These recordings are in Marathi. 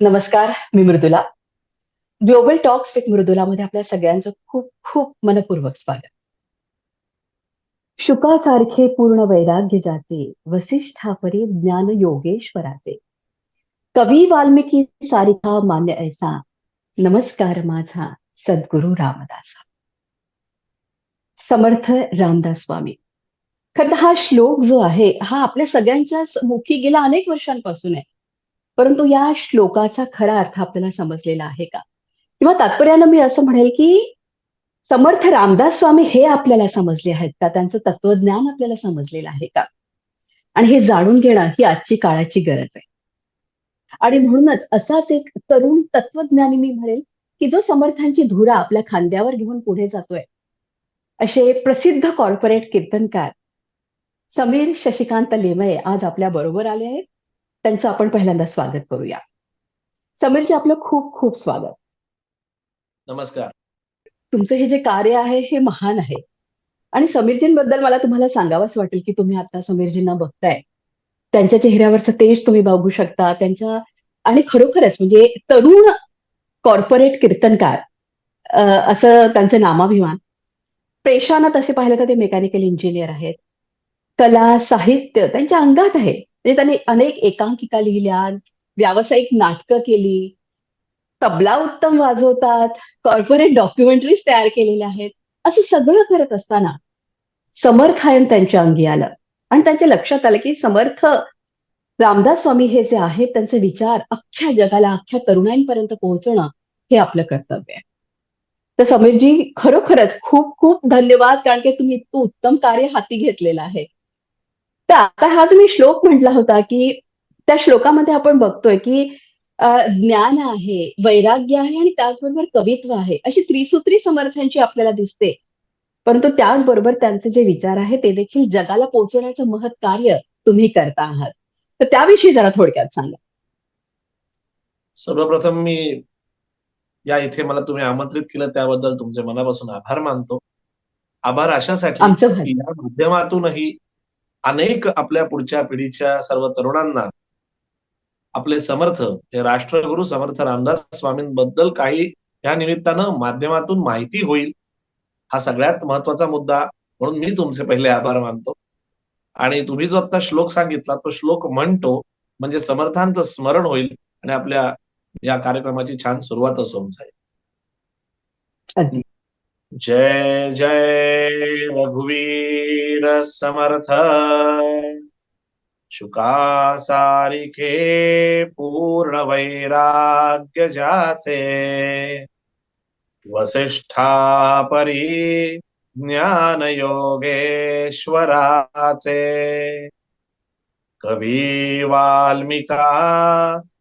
नमस्कार, मी मृदुला. ग्लोबल टॉक्स विथ मृदुलामध्ये आपल्या सगळ्यांचं खूप खूप मनपूर्वक स्वागत. शुकासारखे पूर्ण वैराग्य ज्याचे, वसिष्ठापरी ज्ञान योगेश्वराचे. कवी वाल्मिकी सारिखा मान्य ऐसा, नमस्कार माझा सद्गुरु रामदासा. समर्थ रामदास स्वामी. खरं तर हा श्लोक जो आहे हा आपल्या सगळ्यांच्याच मुखी गेल्या अनेक वर्षांपासून आहे. परंतु या श्लोकाचा खरा अर्थ आपल्याला समजलेला आहे का? किंवा तात्पर्यानं मी असं म्हणेल की समर्थ रामदास स्वामी हे आपल्याला समजले आहेत का? त्यांचं तत्वज्ञान आपल्याला समजलेलं आहे का? आणि हे जाणून घेणं ही आजची काळाची गरज आहे. आणि म्हणूनच असाच एक तरुण तत्वज्ञानी मी म्हणेल की जो समर्थांची धुरा आपल्या खांद्यावर घेऊन पुढे जातोय. असे प्रसिद्ध कॉर्पोरेट कीर्तनकार समीर शशिकांत लेमये आज आपल्या बरोबर आले आहेत. त्यांचं आपण पहिल्यांदा स्वागत करूया. समीरजी, आपलं खूप खूप स्वागत. नमस्कार. तुमचं हे जे कार्य आहे हे महान आहे. आणि समीरजींबद्दल मला तुम्हाला सांगावंच वाटेल की तुम्ही आता समीरजींना बघताय. त्यांच्या चेहऱ्यावरचं तेज तुम्ही बघू शकता. त्यांच्या आणि खरोखरच म्हणजे तरुण कॉर्पोरेट कीर्तनकार असं त्यांचे नामाभिमान. पेशानं तसे पाहिलं तर ते मेकॅनिकल इंजिनियर आहेत. कला, साहित्य त्यांच्या अंगात आहे. म्हणजे त्यांनी अनेक एकांकिका लिहिल्या, व्यावसायिक नाटकं केली, तबला उत्तम वाजवतात, कॉर्पोरेट डॉक्युमेंटरीज तयार केलेल्या आहेत. असं सगळं करत असताना समर्थायन त्यांच्या अंगी आलं आणि त्यांच्या लक्षात आलं की समर्थ रामदास स्वामी हे जे आहेत त्यांचे विचार अख्ख्या जगाला, अख्ख्या तरुणांपर्यंत पोहोचवणं हे आपलं कर्तव्य आहे. तर समीरजी, खरोखरच खूप खूप धन्यवाद, कारण की तुम्ही इतकं उत्तम कार्य हाती घेतलेलं आहे. तर आता हा जो मी श्लोक म्हटला होता की त्या श्लोकामध्ये आपण बघतोय की ज्ञान आहे, वैराग्य आहे आणि त्याचबरोबर कवित्व आहे, अशी त्रिसूत्री समर्थांची आपल्याला दिसते. परंतु त्याचबरोबर त्यांचे जे विचार आहे ते देखील जगाला पोहोचवण्याचं महत् कार्य तुम्ही करता आहात. तर त्याविषयी जरा थोडक्यात सांगा. सर्वप्रथम मी या इथे मला तुम्ही आमंत्रित केलं त्याबद्दल तुमचे मनापासून आभार मानतो. आभार अशासाठी आमचं की भलं. या माध्यमातूनही अनेक आपल्या पुढच्या पिढीच्या सर्व तरुणांना आपले समर्थ हे राष्ट्रगुरु समर्थ रामदास स्वामींबद्दल काही या निमित्तानं माध्यमातून माहिती होईल, हा सगळ्यात महत्वाचा मुद्दा. म्हणून मी तुमचे पहिले आभार मानतो. आणि तुम्ही जो आता श्लोक सांगितला तो श्लोक म्हणतो म्हणजे समर्थांचं स्मरण होईल आणि आपल्या या कार्यक्रमाची छान सुरुवातच होऊन जाईल. अगदी. जय जय रघुवीर समर्थ, शुका सारिखे पूर्ण वैराग्य जाचे, वसिष्ठा परी ज्ञान योगेश्वराचे. कवी वाल्मिका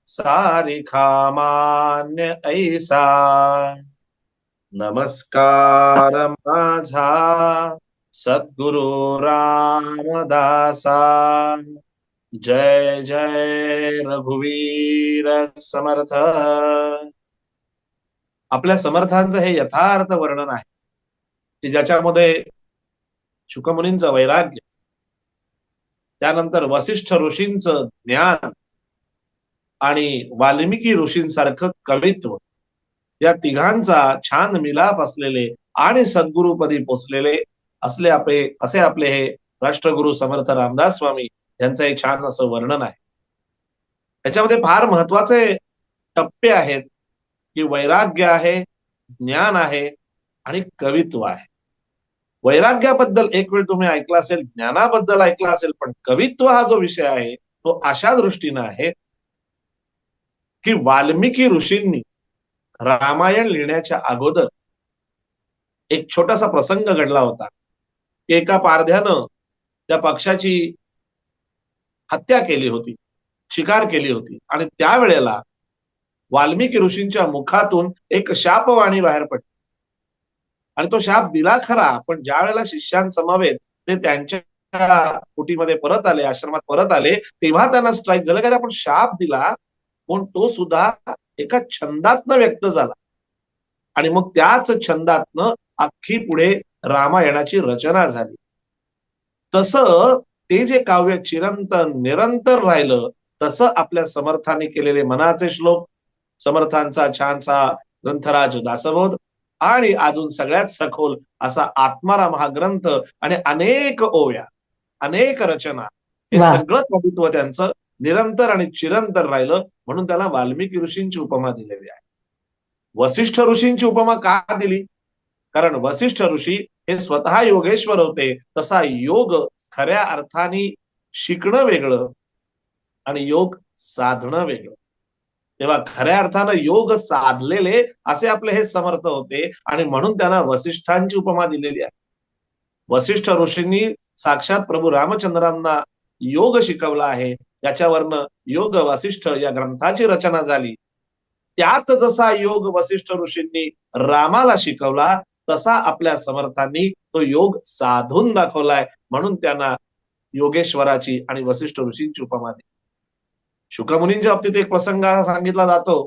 सारिखा मान्य ऐसा, नमस्कार माझा सद्गुरु रामदासा. जय जय रघुवीर समर्थ. आपल्या समर्थांचं हे यथार्थ वर्णन आहे की ज्याच्यामध्ये शुकमुनींचं वैराग्य, त्यानंतर वसिष्ठ ऋषींचं ज्ञान आणि वाल्मिकी ऋषींसारखं कवित्व, या तिघांचा छान मिलाप असलेले आणि सद्गुरुपदी पोचलेले असे आपले हे राष्ट्रगुरु समर्थ रामदास स्वामी यांचं एक छान असं वर्णन आहे. याच्यामध्ये फार महत्वाचे टप्पे आहेत की वैराग्य आहे, ज्ञान आहे आणि कवित्व आहे. वैराग्याबद्दल एक वेळ तुम्ही ऐकलं असेल, ज्ञानाबद्दल ऐकलं असेल, पण कवित्व हा जो विषय आहे तो अशा दृष्टीनं आहे की वाल्मिकी ऋषींनी रामायण लिहिण्याच्या अगोदर एक छोटासा प्रसंग घडला होता. एका पारध्यानं त्या पक्षाची हत्या केली होती, शिकार केली होती आणि त्यावेळेला वाल्मिकी ऋषींच्या मुखातून एक शापवाणी बाहेर पडली. आणि तो शाप दिला खरा, पण ज्या वेळेला शिष्यांसमवेत ते त्यांच्या कुटीमध्ये परत आले, आश्रमात परत आले, तेव्हा त्यांना स्ट्राईक झालं कारण आपण शाप दिला पण तो सुद्धा एका छंदातनं व्यक्त झाला. आणि मग त्याच छंदातनं अख्खी पुढे रामायणाची रचना झाली. तसं ते जे काव्य चिरंतन निरंतर राहिलं, तसं आपल्या समर्थांनी केलेले मनाचे श्लोक, समर्थांचा छानसा ग्रंथराज दासबोध आणि अजून सगळ्यात सखोल असा आत्माराम हा ग्रंथ आणि अनेक ओव्या, अनेक रचना, हे वा. सगळं कवित्व त्यांचं निरंतर आणि चिरंतर राहिलं, म्हणून त्याला वाल्मिकी ऋषींची उपमा दिलेली आहे. वसिष्ठ ऋषींची उपमा का दिली? कारण वसिष्ठ ऋषी हे स्वतः योगेश्वर होते. तसा योग खऱ्या अर्थाने शिकणं वेगळं आणि योग साधणं वेगळं. तेव्हा खऱ्या अर्थानं योग साधलेले असे आपले हे समर्थ होते आणि म्हणून त्यांना वसिष्ठांची उपमा दिलेली आहे. वसिष्ठ ऋषींनी साक्षात प्रभू रामचंद्रांना योग शिकवला आहे. याच्यावरनं योग वसिष्ठ या ग्रंथाची रचना झाली. त्यात जसा योग वसिष्ठ ऋषींनी रामाला शिकवला, तसा आपल्या समर्थांनी तो योग साधून दाखवलाय, म्हणून त्यांना योगेश्वराची आणि वसिष्ठ ऋषींची उपमा दिली. शुकमुनींच्या बाबतीत एक प्रसंग असा सांगितला जातो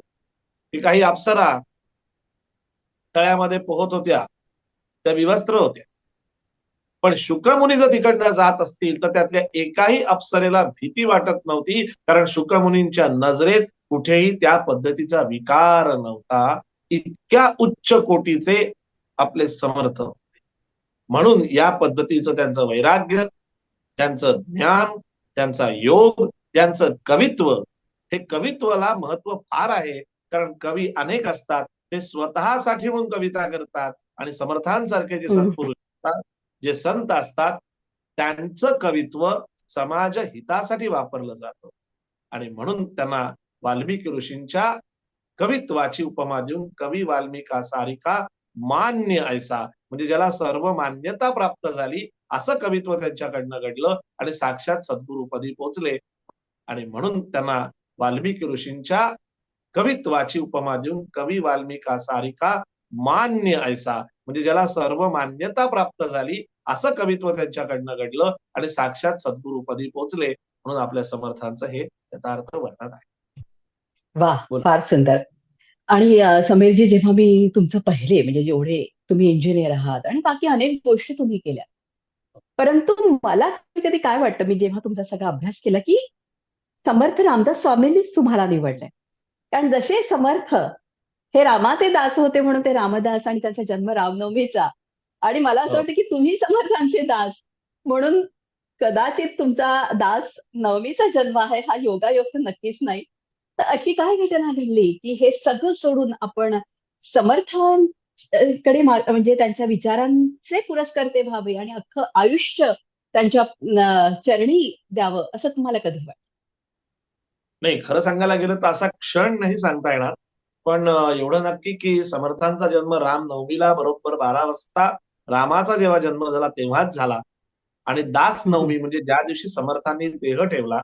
की काही अप्सरा तळ्यामध्ये पोहत होत्या, त्या विवस्त्र होत्या. पण शुकमुनी जर तिकडनं जात असतील तर त्यातल्या एकाही अप्सरेला भीती वाटत नव्हती, कारण शुकमुनींच्या नजरेत कुठेही त्या पद्धतीचा विकार नव्हता. इतक्या उच्च कोटीचे आपले समर्थ होते. म्हणून या पद्धतीचं त्यांचं वैराग्य, त्यांचं ज्ञान, त्यांचा योग, त्यांचं कवित्व, हे कवित्वाला महत्व फार आहे. कारण कवी अनेक असतात, ते स्वतःसाठी म्हणून कविता करतात आणि समर्थांसारखे जे हम्म. सत्पुरुष असतात, जे संत असतात, त्यांचं कवित्व समाज हितासाठी वापरलं जातं आणि म्हणून त्यांना वाल्मिकी ऋषींच्या कवित्वाची उपमा देऊन कवी वाल्मिका सारिका मान्य ऐसा, म्हणजे ज्याला सर्व मान्यता प्राप्त झाली असं कवित्व त्यांच्याकडनं घडलं आणि साक्षात सद्गुरुपदी पोचले आणि म्हणून त्यांना वाल्मिकी ऋषींच्या कवित्वाची उपमा देऊन कवी वाल्मिका सारिका मान्य ऐसा, म्हणजे ज्याला सर्व मान्यता प्राप्त झाली असं कवित्व त्यांच्याकडनं घडलं आणि साक्षात सद्गुरुपदी पोचले, म्हणून आपल्या समर्थांचं हे यथार्थ वर्णन आहे. वा. बोला. फार सुंदर. आणि समीरजी, जेव्हा मी तुमचं पाहिले, म्हणजे जेवढे तुम्ही इंजिनियर आहात आणि बाकी अनेक गोष्टी तुम्ही केल्या, परंतु मला कधी कधी काय वाटतं, मी जेव्हा तुमचा सगळा अभ्यास केला, की समर्थ रामदास स्वामींनीच तुम्हाला निवडलंय. कारण जसे समर्थ हे रामाचे दास होते म्हणून ते रामदास, आणि त्यांचा जन्म रामनवमीचा, आणि मला असं हो. वाटतं की तुम्ही समर्थांचे दास म्हणून कदाचित तुमचा दास नवमीचा जन्म आहे, हा योगायोग तर नक्कीच नाही. तर अशी काय घटना घडली की हे सगळं सोडून आपण समर्थांकडे म्हणजे त्यांच्या विचारांचे पुरस्कर्ते व्हावे आणि अख्खं आयुष्य त्यांच्या चरणी द्यावं, असं तुम्हाला कधी वाटतं? नाही, खरं सांगायला गेलं तर असा क्षण नाही सांगता येणार. पण एवढं नक्की की समर्थांचा जन्म रामनवमीला बरोबर 12 वाजता रामाचा जेव्हा जन्म झाला तेव्हाच झाला आणि दास हम्म. नवमी म्हणजे ज्या दिवशी समर्थांनी देह ठेवला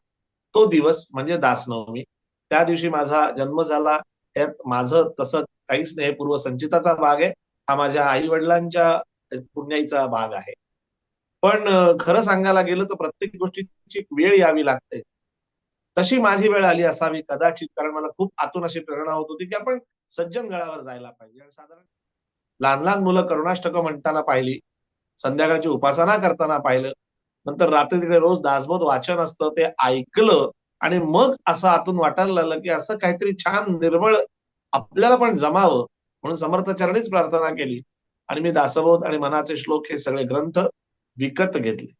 तो दिवस म्हणजे दास नवमी. त्या दिवशी माझा जन्म झाला. त्यात माझं तसं काहीच नाही, पूर्वसंचिताचा भाग आहे. हा माझ्या आई वडिलांच्या पुण्याईचा भाग आहे. पण खरं सांगायला गेलं तर प्रत्येक गोष्टीची एक वेळ यावी लागते. तशी माझी वेळ आली असावी कदाचित, कारण मला खूप आतून अशी प्रेरणा होत होती की आपण सज्जन गळावर जायला पाहिजे. आणि साधारण लहान लहान मुलं करुणाष्टक म्हणताना पाहिली, संध्याकाळची उपासना करताना पाहिलं, नंतर रात्री तिकडे रोज दासबोध वाचन असतं ते ऐकलं आणि मग असं आतून वाटायला लागलं की असं काहीतरी छान निर्मळ आपल्याला पण जमावं, म्हणून समर्थ चरणीच प्रार्थना केली आणि मी दासबोध आणि मनाचे श्लोक हे सगळे ग्रंथ विकत घेतले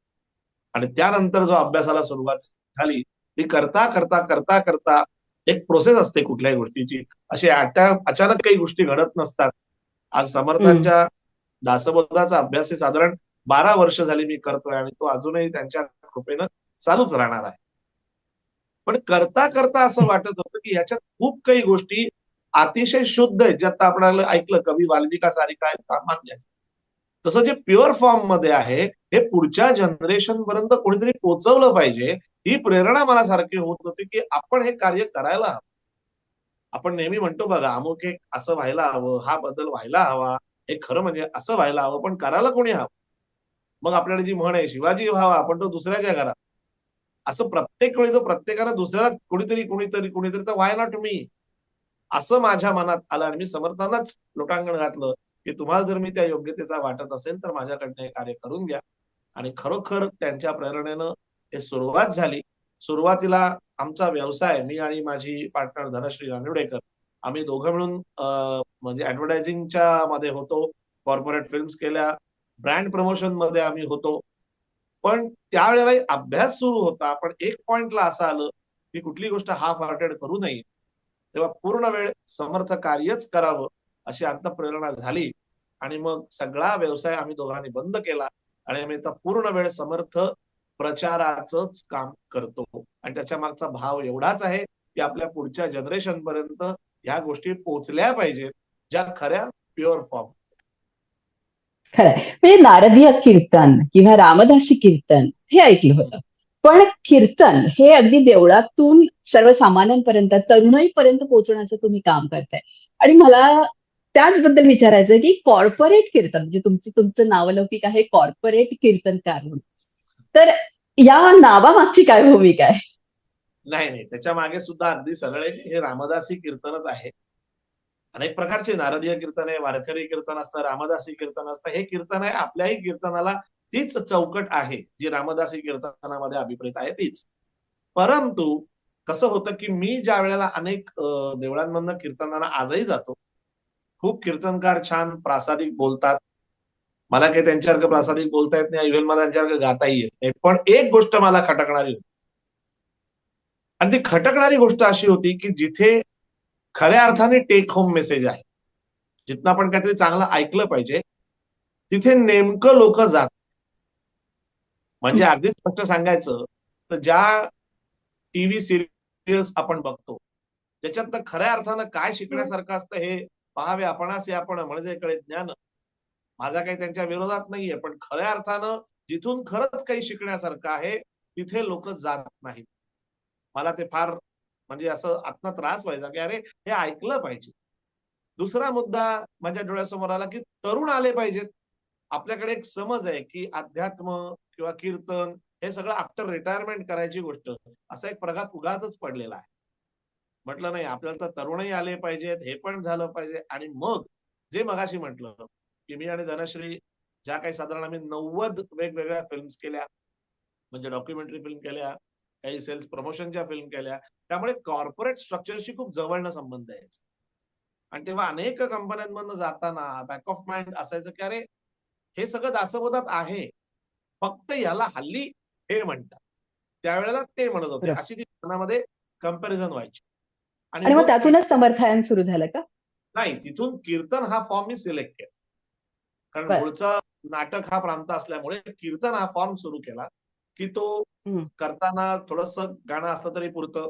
आणि त्यानंतर जो अभ्यासाला सुरुवात झाली, ती करता करता करता करता एक प्रोसेस असते कुठल्याही गोष्टीची. अशी अचानक काही गोष्टी घडत नसतात. आज हम्म. समर्थांच्या दासबोधाचा अभ्यास हे साधारण 12 वर्ष झाली मी करतोय आणि तो अजूनही त्यांच्या कृपेनं चालूच राहणार आहे. पण करता करता असं वाटत होतं की ह्याच्यात खूप काही गोष्टी अतिशय शुद्ध आहेत, ज्यात आपल्याला ऐकलं कवी वाल्मिका सारिका आहेत, सामान्य आहेत. तसं जे प्युअर फॉर्म मध्ये आहे, हे पुढच्या जनरेशन पर्यंत कोणीतरी पोहोचवलं पाहिजे, ही प्रेरणा मला सारखी होत होती की आपण हे कार्य करायला हवं. आपण नेहमी म्हणतो बघा, अमुक एक असं व्हायला हवं, हा बदल व्हायला हवा, हे खरं म्हणजे असं व्हायला हवं, पण करायला कोणी हवं? मग आपल्याकडे जी म्हण आहे, शिवाजी व्हावा आपण तो दुसऱ्याच्या घरात, असं प्रत्येक वेळी जर प्रत्येकानं दुसऱ्याला कुणीतरी कुणीतरी कुणीतरी तर व्हाय नॉट मी, असं माझ्या मनात आलं आणि मी समर्थांनाच लोटांगण घातलं की तुम्हाला जर मी त्या योग्यतेचा वाटत असेल तर माझ्याकडनं हे कार्य करून घ्या. आणि खरोखर त्यांच्या प्रेरणेनं हे सुरुवात झाली. सुरुवातीला आमचा व्यवसाय, मी आणि माझी पार्टनर धनश्री नांदिवडेकर, आम्ही दोघं मिळून म्हणजे ऍडव्हर्टायझिंगच्या मध्ये होतो, कॉर्पोरेट फिल्म्स केल्या, ब्रँड प्रमोशन मध्ये आम्ही होतो. पण त्यावेळेला अभ्यास सुरू होता, पण एक पॉइंटला असं आलं की कुठली गोष्ट हाफ हार्टेड करू नये, तेव्हा पूर्ण वेळ समर्थ कार्यच करावं अशी अंतःप्रेरणा झाली. आणि मग सगळा व्यवसाय आम्ही दोघांनी बंद केला आणि आम्ही आता पूर्ण वेळ समर्थ प्रचाराचंच काम करतो. आणि त्याच्या मागचा भाव एवढाच आहे की आपल्या पुढच्या जनरेशन पर्यंत ह्या गोष्टी पोहोचल्या पाहिजेत, ज्या खऱ्या प्युअर फॉर्म. खरंय. म्हणजे नारदीय कीर्तन किंवा रामदासी कीर्तन हे ऐकलं होतं. पण कीर्तन हे अगदी देवळातून सर्वसामान्यांपर्यंत, तरुणाईपर्यंत पोहोचवण्याचं तुम्ही काम करताय. आणि मला त्याचबद्दल विचारायचं की कॉर्पोरेट कीर्तन म्हणजे तुमचं नावलौकिक आहे कॉर्पोरेट कीर्तनकार म्हणून. तर या नावामागची काय भूमिका आहे? नाही नाही, त्याच्या मागे सुद्धा अगदी सरळ हे रामदासी कीर्तनच आहे. अनेक प्रकारचे नारदीय कीर्तन आहे, वारकरी कीर्तन असतं, रामदासी कीर्तन असतं. हे कीर्तन आहे, आपल्याही कीर्तनाला तीच चौकट आहे जी रामदासी कीर्तनामध्ये अभिप्रेत आहे तीच. परंतु कसं होतं की मी ज्या वेळेला अनेक देवळांमधनं कीर्तनाला आजही जातो, खूप कीर्तनकार छान प्रासादिक बोलतात. मला काही त्यांच्यासारखं प्रासादिक बोलता येत नाही, इव्हन मला त्यांच्यासारखं गाताही येत नाही. पण एक गोष्ट मला खटकणारी होती. आणि ती खटकणारी गोष्ट अशी होती की जिथे खऱ्या अर्थाने टेक होम मेसेज आहे, जिथं आपण काहीतरी चांगलं ऐकलं पाहिजे, तिथे नेमकं लोक जात. म्हणजे अगदीच स्पष्ट सांगायचं तर ज्या टीव्ही सिरियल्स आपण बघतो, ज्याच्यात खऱ्या अर्थानं काय शिकण्यासारखं असतं हे पहावे आपणास आपण म्हणजे कळे ज्ञान. माझा काही त्यांच्या विरोधात नाहीये, पण खऱ्या अर्थानं जिथून खरंच काही शिकण्यासारखं आहे तिथे लोक जात नाहीत. मला ते फार म्हणजे असं आत्मा त्रास व्हायचा की अरे हे ऐकलं पाहिजे. दुसरा मुद्दा माझ्या डोळ्यासमोर आला की तरुण आले पाहिजेत. आपल्याकडे एक समज आहे की अध्यात्म किंवा कीर्तन हे सगळं आफ्टर रिटायरमेंट करायची गोष्ट, असा एक प्रघात उगाचच पडलेला आहे. म्हटलं नाही, आपल्याला तर तरुणही आले पाहिजेत, हे पण झालं पाहिजे. आणि मग जे मगाशी म्हटलं की मी आणि धनश्री ज्या काही साधारण आम्ही 90 वेगवेगळ्या फिल्म्स केल्या, म्हणजे डॉक्युमेंटरी फिल्म केल्या, काही सेल्स प्रमोशनच्या फिल्म केल्या, त्यामुळे कॉर्पोरेट स्ट्रक्चरशी खूप जवळनं संबंध यायचा. आणि तेव्हा अनेक कंपन्यांमधनं जाताना बॅक ऑफ माइंड असायचं की अरे हे सगळं दासबोधात आहे, फक्त याला हल्ली हे म्हणतात, त्यावेळेला ते म्हणत होते, बरोबर. अशी ती मनामध्ये कंपॅरिझन व्हायची. आणि आणि मग मग त्यातूनच समर्थायन सुरू झालं का? नाही, तिथून कीर्तन हा फॉर्म मी सिलेक्ट केला. कारण बर. मूळचा नाटक हा प्रांत असल्यामुळे कीर्तन हा फॉर्म सुरू केला की तो हम्म. करताना थोडस गाणं असलं तरी पुरतं,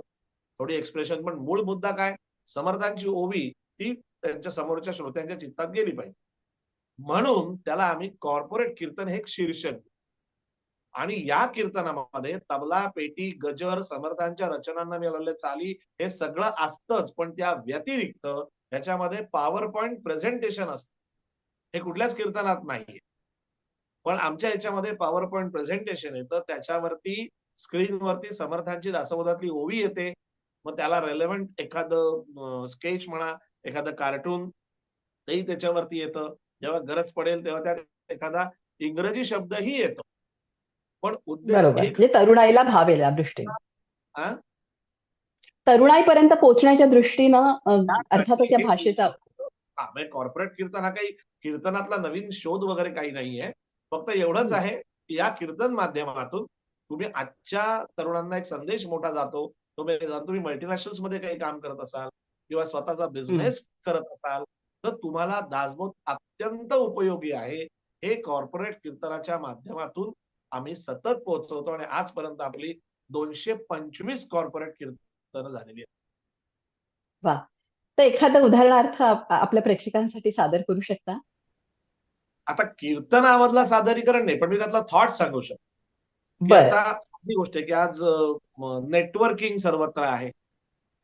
थोडी एक्सप्रेशन, पण मूळ मुद्दा काय, समर्थांची ओवी ती त्यांच्या समोरच्या श्रोत्यांच्या चित्तात गेली पाहिजे. म्हणून त्याला आम्ही कॉर्पोरेट कीर्तन हे एक शीर्षक दिलं. आणि या कीर्तनामध्ये तबला, पेटी, गजर, समर्थांच्या रचनांना मिळालेल्या चाली हे सगळं असतंच, पण त्या व्यतिरिक्त त्याच्यामध्ये पॉवर पॉइंट प्रेझेंटेशन असतं. हे कुठल्याच कीर्तनात नाहीये. पण आमच्या याच्यामध्ये पॉवर पॉइंट प्रेझेंटेशन येतं, त्याच्यावरती स्क्रीनवरती समर्थांची दासबोधातली ओवी येते. मग त्याला रेलेव्हंट एखादं स्केच म्हणा, एखादं कार्टून तेही त्याच्यावरती येतं. जेव्हा गरज पडेल तेव्हा त्यात एखादा इंग्रजी शब्दही येतो. पण उद्देश बरोबर. एक. म्हणजे तरुणाईला भावेल या दृष्टीने. हा? तरुणाईपर्यंत पोहोचण्याच्या दृष्टीनं त्यासाठी अर्थातच या हे भाषेचा. हा म्हणजे कॉर्पोरेट कीर्तन हा काही कीर्तनातला नवीन शोध वगैरे काही नाहीये. फक्त एवढंच हं, आहे की या कीर्तन माध्यमातून तुम्ही आजच्या तरुणांना एक संदेश मोठा जातो. जर तुम्ही मल्टीनॅशनल्स मध्ये काही काम करत असाल किंवा स्वतःचा हं. बिझनेस करत असाल तर तुम्हाला दासबोध अत्यंत उपयोगी आहे. हे कॉर्पोरेट कीर्तनाच्या माध्यमातून आम्ही सतत पोहोचवतो आणि आजपर्यंत आपली 225 कॉर्पोरेट कीर्तन झालेली आहेत. वा. तर एखादं उदाहरणार्थ आपल्या प्रेक्षकांसाठी सादर करू शकता? आता कीर्तनामधला सादरीकरण नाही, पण मी त्यातला थॉट सांगू शकतो. की बरं. आता साधी गोष्ट आहे की आज नेटवर्किंग सर्वत्र आहे.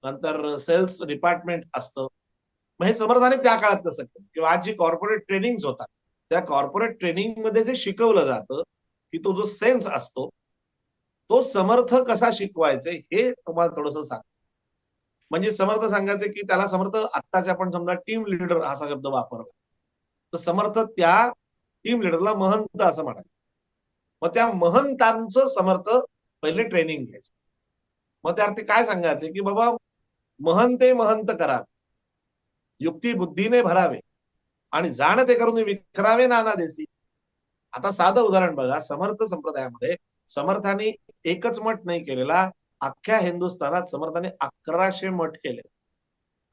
नंतर सेल्स डिपार्टमेंट असतं. मग हे समर्थाने त्या काळात कसं केलं किंवा आज जी कॉर्पोरेट ट्रेनिंग होतात, त्या कॉर्पोरेट ट्रेनिंग मध्ये जे शिकवलं जातं की तो जो सेन्स असतो तो समर्थ कसा शिकवायचे हे तुम्हाला थोडंसं सांग. म्हणजे समर्थ सांगायचे की त्याला समर्थ आत्ताचे आपण समजा टीम लीडर असा शब्द वापरला, तर समर्थ त्या टीम लीडरला महंत असं म्हणायचं. मग त्या महंतांचं समर्थ पहिले ट्रेनिंग घ्यायचं. मग त्या अर्थी काय सांगायचं की बाबा महंते महंत करा, युक्ती बुद्धीने भरावे आणि जाण ते करून विखरावे नाना देसी. आता साधं उदाहरण बघा, समर्थ संप्रदायामध्ये समर्थांनी एकच मठ नाही केलेला, अख्ख्या हिंदुस्थानात समर्थांनी 1100 मठ केले.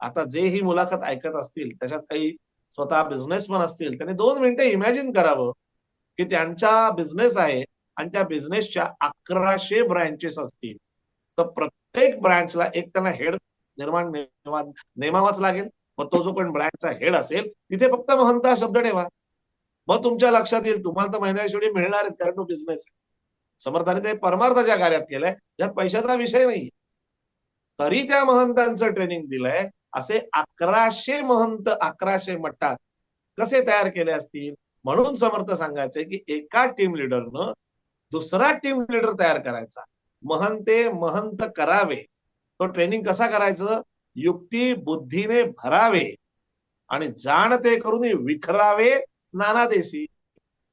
आता जे ही मुलाखत ऐकत असतील, त्याच्यात काही स्वतः बिझनेसमन असतील, त्यांनी 2 मिनिटं इमॅजिन करावं की त्यांचा बिझनेस आहे आणि त्या बिझनेसच्या 1100 ब्रँचेस असतील, तर प्रत्येक ब्रँचला एक त्यांना हेड नेमावाच लागेल. मग तो जो कोण ब्रँचचा हेड असेल तिथे फक्त महंत हा शब्द ठेवा. मग तुमच्या लक्षात येईल, तुम्हाला तर महिन्याच्या शेवटी मिळणार आहेत, कारण तो बिझनेस आहे. समर्थाने ते परमार्थाच्या कार्यात केलंय, यात पैशाचा विषय नाही. तरी त्या महंतांचं ट्रेनिंग दिलंय. असे 1100 महंत 1100 मठात कसे तयार केले असतील. म्हणून समर्थ सांगायचे की एका टीम लिडरनं दुसरा टीम लिडर तयार करायचा, महंते महंत करावे. तो ट्रेनिंग कसा करायचं, युक्ती बुद्धीने भरावे आणि जाण ते करून विखरावे नाना देसी.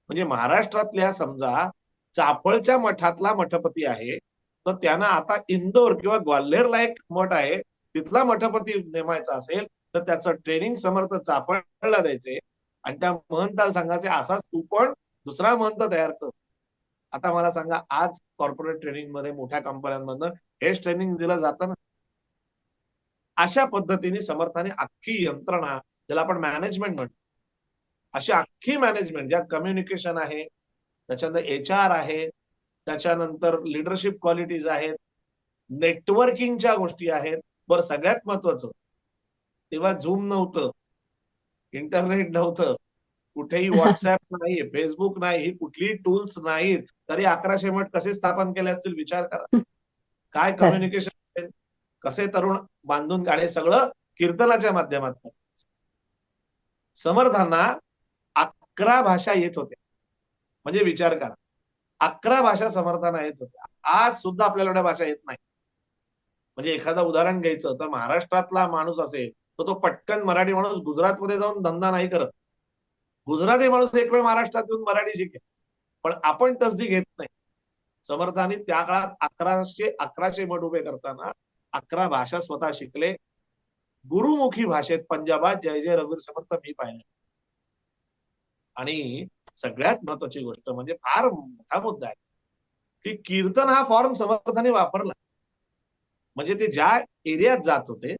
म्हणजे महाराष्ट्रातल्या समजा चाफळच्या मठातला मठपती आहे, तर त्यांना आता इंदोर किंवा ग्वाल्हेरला एक मठ आहे, तिथला मठपती नेमायचा असेल तर त्याचं ट्रेनिंग समर्थ चाफळला द्यायचे आणि त्या महंताला सांगायचे असाच तू पण दुसरा महंत तयार कर. आता मला सांगा, आज कॉर्पोरेट ट्रेनिंग मध्ये मोठ्या कंपन्यांमधनं हेच ट्रेनिंग दिलं जातं ना. अशा पद्धतीने समर्थाने अख्खी यंत्रणा, ज्याला आपण मॅनेजमेंट म्हणतो, अशी अख्खी मॅनेजमेंट ज्यात कम्युनिकेशन आहे, त्याच्यानंतर HR आहे, त्याच्यानंतर लिडरशिप क्वालिटीज आहेत, नेटवर्किंगच्या गोष्टी आहेत. बरं, सगळ्यात महत्वाचं, तेव्हा झूम नव्हतं, इंटरनेट नव्हतं, कुठेही व्हॉट्सअप नाही, फेसबुक नाही, ही कुठलीही टूल्स नाहीत, तरी 1100 मठ कसे स्थापन केले असतील विचार करा. काय खरं. कम्युनिकेशन, कसे तरुण बांधून काढे, सगळं कीर्तनाच्या माध्यमातून. समर्थांना 11 भाषा येत होत्या. म्हणजे विचार करा, 11 भाषा समर्थांना येत होत्या. आज सुद्धा आपल्याला एवढ्या भाषा येत नाही. म्हणजे एखादं उदाहरण घ्यायचं तर महाराष्ट्रातला माणूस असेल तर तो पटकन मराठी माणूस गुजरातमध्ये जाऊन धंदा नाही करत. गुजराती माणूस एक वेळ महाराष्ट्रात येऊन मराठी शिकेल, पण आपण तसदी घेत नाही. समर्थांनी त्या काळात 1100 मठ उभे करताना 11 भाषा स्वतः शिकले. गुरुमुखी भाषेत पंजाबात जय जय रघुवीर समर्थ मी पाहिले. आणि सगळ्यात महत्वाची गोष्ट म्हणजे फार मोठा मुद्दा आहे की कीर्तन हा फॉर्म समर्थाने वापरला. म्हणजे ते ज्या एरियात जात होते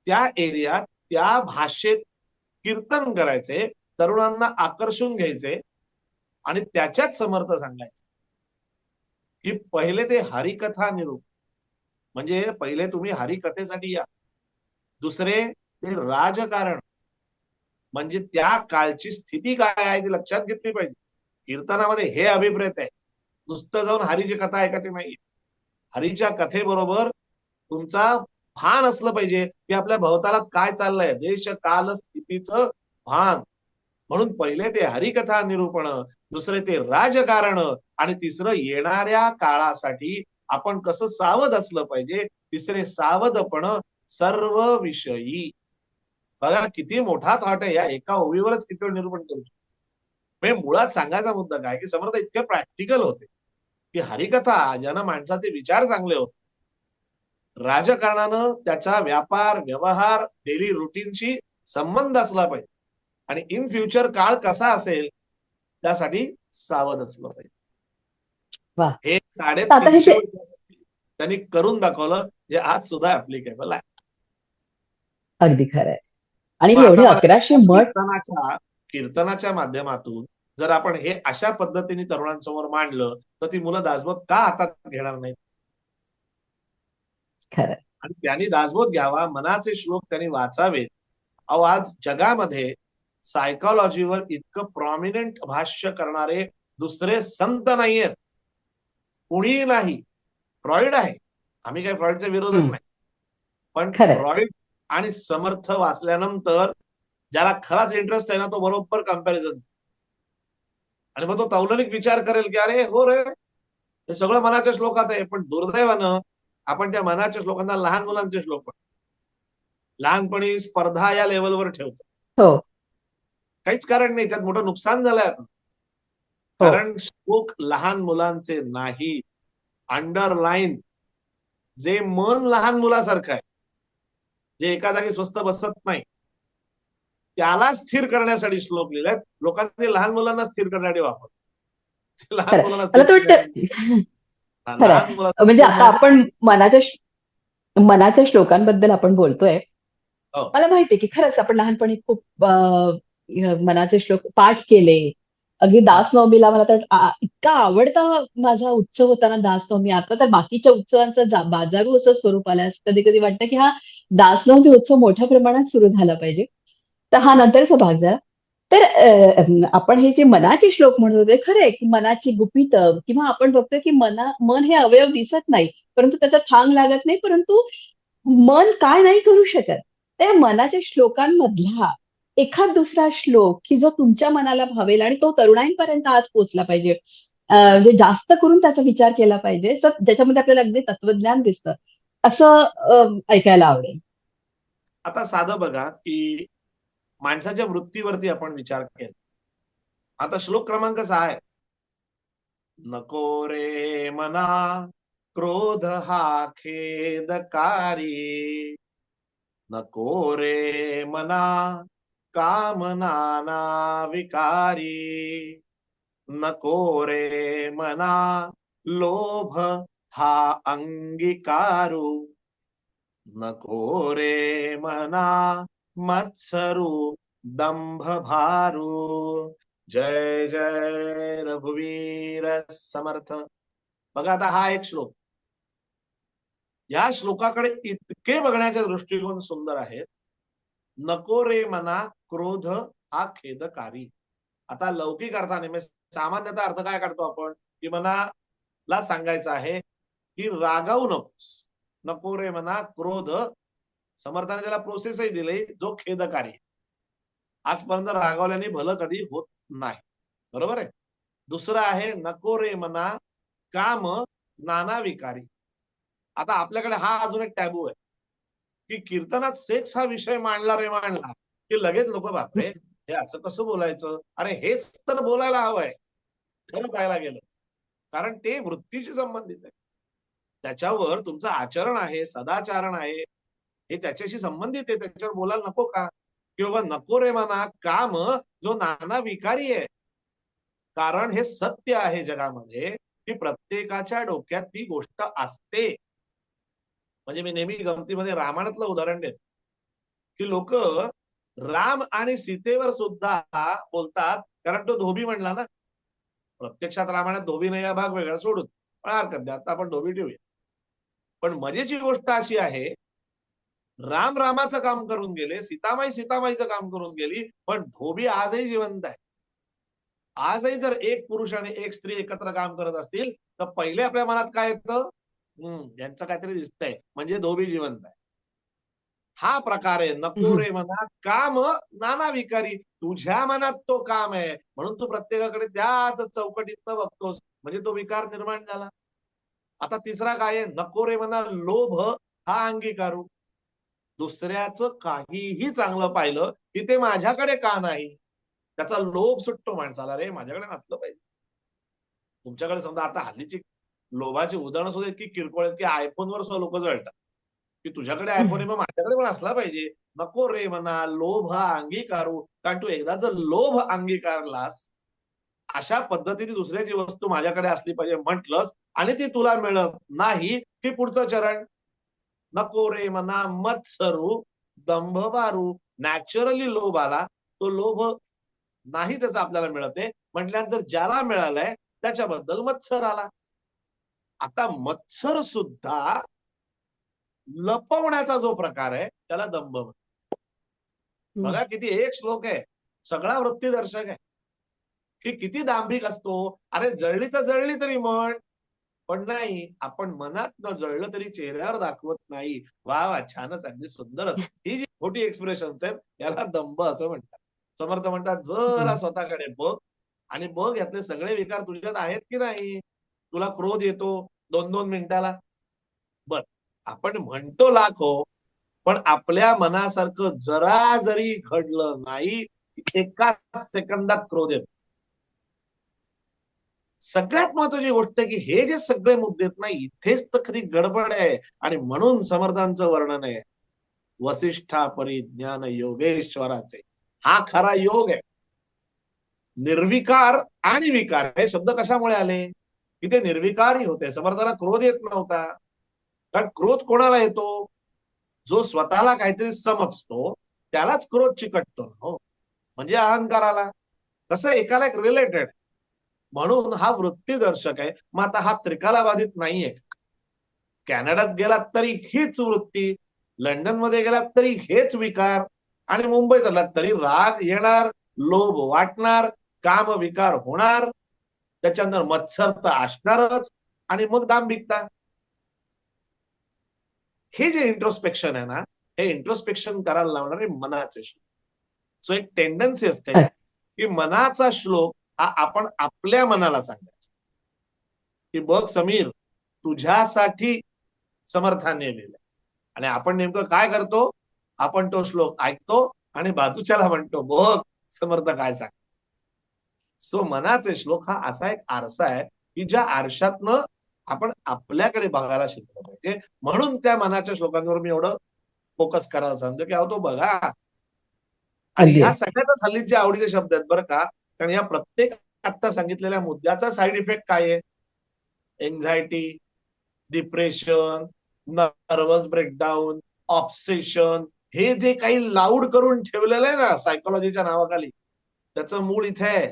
त्या एरियात त्या भाषेत कीर्तन करायचे, तरुणांना आकर्षून घ्यायचे आणि त्याच्यात समर्थ सांगायचे की पहिले ते हरिकथा निरूप, म्हणजे पहिले तुम्ही हरिकथेसाठी या. दुसरे ते राजकारण, म्हणजे त्या काळची स्थिती काय आहे ती लक्षात घेतली पाहिजे. कीर्तनामध्ये हे अभिप्रेत आहे, नुसतं जाऊन हरीची कथा ऐकायची नाही. हरीच्या कथेबरोबर तुमचा भान असलं पाहिजे की आपल्या भवतालात काय चाललंय, देश काल स्थितीचं भान. म्हणून पहिले ते हरिकथा निरूपण, दुसरे ते राजकारण आणि तिसरं येणाऱ्या काळासाठी आपण कसं सावध असलं पाहिजे, तिसरे सावधपण सर्व विषयी. बघा किती मोठा थॉट आहे, या एका ओळीवरच किती निरूपण करू शकतो. म्हणजे मुळात सांगायचा मुद्दा काय की समर्थ इतके प्रॅक्टिकल होते की हरिकथा ज्यांना माणसाचे विचार चांगले होते, राजकारणानं त्याचा व्यापार व्यवहार डेली रुटीनशी संबंध असला पाहिजे आणि इन फ्युचर काळ कसा असेल त्यासाठी सावध असलं पाहिजे. वा. हे आता हे 350 जे वर्ष त्यांनी करून दाखवलं, जे आज सुद्धा ऍप्लिकेबल आहे. अगदी खरं आहे. आणि मग हे आता एवढे मला 1100 मठ. कीर्तनाच्या माध्यमातून जर आपण हे अशा पद्धतीने तरुणांसमोर मांडलं तर ती मुलं दासबोध का हातात घेणार नाहीत. खरं. आणि त्यांनी दासबोध घ्यावा, मनाचे श्लोक त्यांनी वाचावेत. अहो, आज जगामध्ये सायकोलॉजीवर इतकं प्रॉमिनंट भाष्य करणारे दुसरे संत नाहीयेत, कुणीही नाही. फ्रॉइड आहे, आम्ही काही फ्रॉइडचे विरोधक नाही, पण खरंय. फ्रॉइड आणि समर्थ वाचल्यानंतर ज्याला खराच इंटरेस्ट आहे ना, तो बरोबर कम्पॅरिझन आणि मग तो तौलनिक विचार करेल की अरे हो रे, हे सगळं मनाच्या श्लोकात आहे. पण दुर्दैवानं आपण त्या मनाच्या श्लोकांना लहान मुलांचे श्लोक लहानपणी स्पर्धा या लेवलवर ठेवतो. हो. काहीच कारण नाही, त्यात मोठं नुकसान झालंय आपण. हो. कारण श्लोक लहान मुलांचे नाही. अंडरलाईन जे मन लहान मुलासारखं आहे, जे एका जागी स्वस्त बसत नाही, त्याला स्थिर करण्यासाठी श्लोक लिहिलाय. लोकांनी लहान मुलांना स्थिर करण्यासाठी वापर लहान खरं मुलांना मला स्थिर तर करण्यासाठी वाटतं लहान खरंय. मुलांना म्हणजे स्थिर आता करण्यासाठी. आपण मनाच्या श्लोकांबद्दल आपण बोलतोय. हो मला माहितीये की खरंच आपण लहानपणी खूप मनाचे श्लोक पाठ केले. अगदी हं. दासनवमीला मला तर इतका आवडता माझा उत्सव होता ना दासनवमी. आता तर बाकीच्या उत्सवांचं बाजारू असं स्वरूप आलंय. कधी कधी वाटतं की हा दासनवमी उत्सव मोठ्या प्रमाणात सुरू झाला पाहिजे. तर हा नंतरचा भाग झाला. तर आपण हे जे मनाचे श्लोक म्हणत होते खरंय की मनाची गुपित किंवा आपण बघतोय की मन हे अवयव दिसत नाही, परंतु त्याचा थांग लागत नाही, परंतु मन काय नाही करू शकत. त्या मनाच्या श्लोकांमधला एखाद दुसरा श्लोक की जो तुमच्या मनाला भावेल आणि तो तरुणाईंपर्यंत आज पोहोचला पाहिजे, म्हणजे जास्त करून त्याचा विचार केला पाहिजे, ज्याच्यामध्ये आपल्याला अगदी तत्वज्ञान दिसतं असं ऐकायला आवडेल. आता साधं बघा की माणसाच्या वृत्तीवरती आपण विचार केला. आता श्लोक क्रमांक 6 आहे. नको रे मना क्रोध हा खेदकारी, नको रे मना कामना विकारी, नको रे मना लोभ हा अंगीकारू, नको रे मना मत्सरू दंभ भारू. जय जय रघुवीर समर्थ. बघा आता हा एक श्लोक. या श्लोकाकडे इतके बघण्याचे दृष्टिकोन सुंदर आहेत. नको रे मना क्रोध हा खेदकारी. आता लौकिक अर्थाने म्हणजे सामान्यतः अर्थ काय काढतो आपण की मनाला सांगायचं आहे की रागावू नकोस. नको रे मना क्रोध. समर्थाने त्याला प्रोसेसही दिली जो खेदकारी. आजपर्यंत रागावल्याने भलं कधी होत नाही. बरोबर आहे. दुसरं आहे नको रे मना काम नाना विकारी. आता आपल्याकडे हा अजून एक टॅबू आहे की कीर्तनात सेक्स हा विषय मांडला रे मांडला की लगेच लोक बापरे हे असं कसं बोलायचं. अरे हेच तर बोलायला हवंय खरं पाहायला गेलं. कारण ते वृत्तीशी संबंधित आहे. त्याच्यावर तुमचं आचरण आहे, सदाचरण आहे, हे त्याच्याशी संबंधित आहे. त्याच्यावर बोलायला नको का? किंवा नको रे म्हणा काम जो नाना विकारी आहे. कारण हे सत्य आहे जगामध्ये की प्रत्येकाच्या डोक्यात ती गोष्ट असते. म्हणजे मी नेहमी गमतीमध्ये रामायणातलं उदाहरण देतो की लोक राम आणि सीतेवर सुद्धा बोलतात कारण तो धोबी म्हणला ना. प्रत्यक्षात रामायणात धोबी नाही हा भाग वेगळा सोडून पण हरकत नाही आता आपण धोबी ठेवूया. पण मजेची गोष्ट अशी आहे राम रामाचं काम करून गेले, सीतामाई सीतामाईचं काम करून गेली, पण धोबी आजही जिवंत आहे. आजही जर एक पुरुष आणि एक स्त्री एकत्र काम करत असतील तर पहिले आपल्या मनात काय येतं यांचं काहीतरी दिसतंय म्हणजे धोबी जिवंत आहे. हा प्रकार आहे. नको रे मना काम नाना विकारी. तुझ्या मनात तो काम आहे म्हणून तू प्रत्येकाकडे त्याच चौकटीतनं बघतोस म्हणजे तो विकार निर्माण झाला. आता तिसरा काय आहे नको रे मना लोभ हा अंगीकारू. दुसऱ्याचं काहीही चांगलं पाहिलं की ते माझ्याकडे का नाही. त्याचा लोभ सुटतो माणसाला. रे माझ्याकडे नसलं पाहिजे. तुमच्याकडे समजा आता हल्लीची लोभाची उदाहरणं सुद्धा इतकी किरकोळ आहेत की आयफोनवर सुद्धा लोक जळतात की तुझ्याकडे आयफोन आहे मग माझ्याकडे पण असला पाहिजे. नको रे म्हणा लोभ हा अंगीकारू. कारण तू एकदा जर लोभ अंगीकारलास अशा पद्धतीने दुसऱ्याची वस्तू माझ्याकडे असली पाहिजे म्हटलंस आणि ती तुला मिळत नाही की पुढचं चरण नको रे मना मत्सरू दंभ बारू. नॅचरली लोभ आला तो लोभ नाही त्याचा आपल्याला मिळते म्हटल्यानंतर ज्याला मिळालंय त्याच्याबद्दल मत्सर आला. आता मत्सर सुद्धा लपवण्याचा जो प्रकार आहे त्याला दंभ म्हणतात. बघा किती एक श्लोक आहे सगळा वृत्तीदर्शक आहे की किती दांभिक असतो. अरे जळली तर जळली तरी म्हण पण नाही आपण मनात न जळलं तरी चेहऱ्यावर दाखवत नाही. वा वा छानच अगदी सुंदरच. ही जी मोठी एक्सप्रेशन्स आहेत याला दंभ असं म्हणतात. समर्थ म्हणतात जरा स्वतःकडे बघ आणि बघ यातले सगळे विकार तुझ्यात आहेत की नाही. तुला क्रोध येतो 2-2 मिनिटाला. बर आपण म्हणतो लाखो पण आपल्या मनासारखं जरा जरी घडलं नाही एका सेकंदात क्रोध येतो. सगळ्यात महत्वाची गोष्ट आहे की हे जे सगळे मुद्दे आहेत ना इथेच तर खरी गडबड आहे. आणि म्हणून समर्थांचं वर्णन आहे वसिष्ठा परिज्ञान योगेश्वराचे. हा खरा योग आहे. निर्विकार आणि विकार हे शब्द कशामुळे आले की ते निर्विकारही होते. समर्थाला क्रोध येत नव्हता. कारण क्रोध कोणाला येतो? जो स्वतःला काहीतरी समजतो त्यालाच क्रोध चिकटतो. हो, म्हणजे अहंकाराला. कसं एकाला एक रिलेटेड. म्हणून हा वृत्तीदर्शक आहे. मग आता हा त्रिकाला बाधित नाहीये. कॅनडात गेलात तरी हीच वृत्ती, लंडनमध्ये गेलात तरी हेच विकार, आणि मुंबईत आलात तरी राग येणार, लोभ वाटणार, काम विकार होणार, त्याच्यानंतर मत्सरता असणारच, आणि मग दांभिकता. हे जे इंट्रोस्पेक्शन आहे ना, हे इंट्रोस्पेक्शन करायला लावणारे मनाचे श्लोक. सो एक टेंडन्सी असते की मनाचा श्लोक हा आपण आपल्या मनाला सांगायचा की बघ समीर, तुझ्यासाठी समर्थाने लिहिलंय. आणि आपण नेमकं काय करतो? आपण तो श्लोक ऐकतो आणि बाजूच्याला म्हणतो बघ समर्थ काय सांग. सो मनाचे श्लोक हा असा एक आरसा आहे की ज्या आरशातनं आपण आपल्याकडे बघायला शिकलो पाहिजे. म्हणून त्या मनाच्या श्लोकांवर मी एवढं फोकस करायला सांगतो की अहो तो बघा. आणि अगदी ह्या सगळ्यातच हल्लीचे आवडीचे शब्द आहेत बरं का. कारण या प्रत्येक आता सांगितलेल्या मुद्द्याचा साईड इफेक्ट काय आहे? Anxiety, depression, nervous breakdown, obsession, हे जे काही लाऊड करून ठेवलेलं आहे ना सायकोलॉजीच्या नावाखाली, त्याचं मूळ इथे आहे.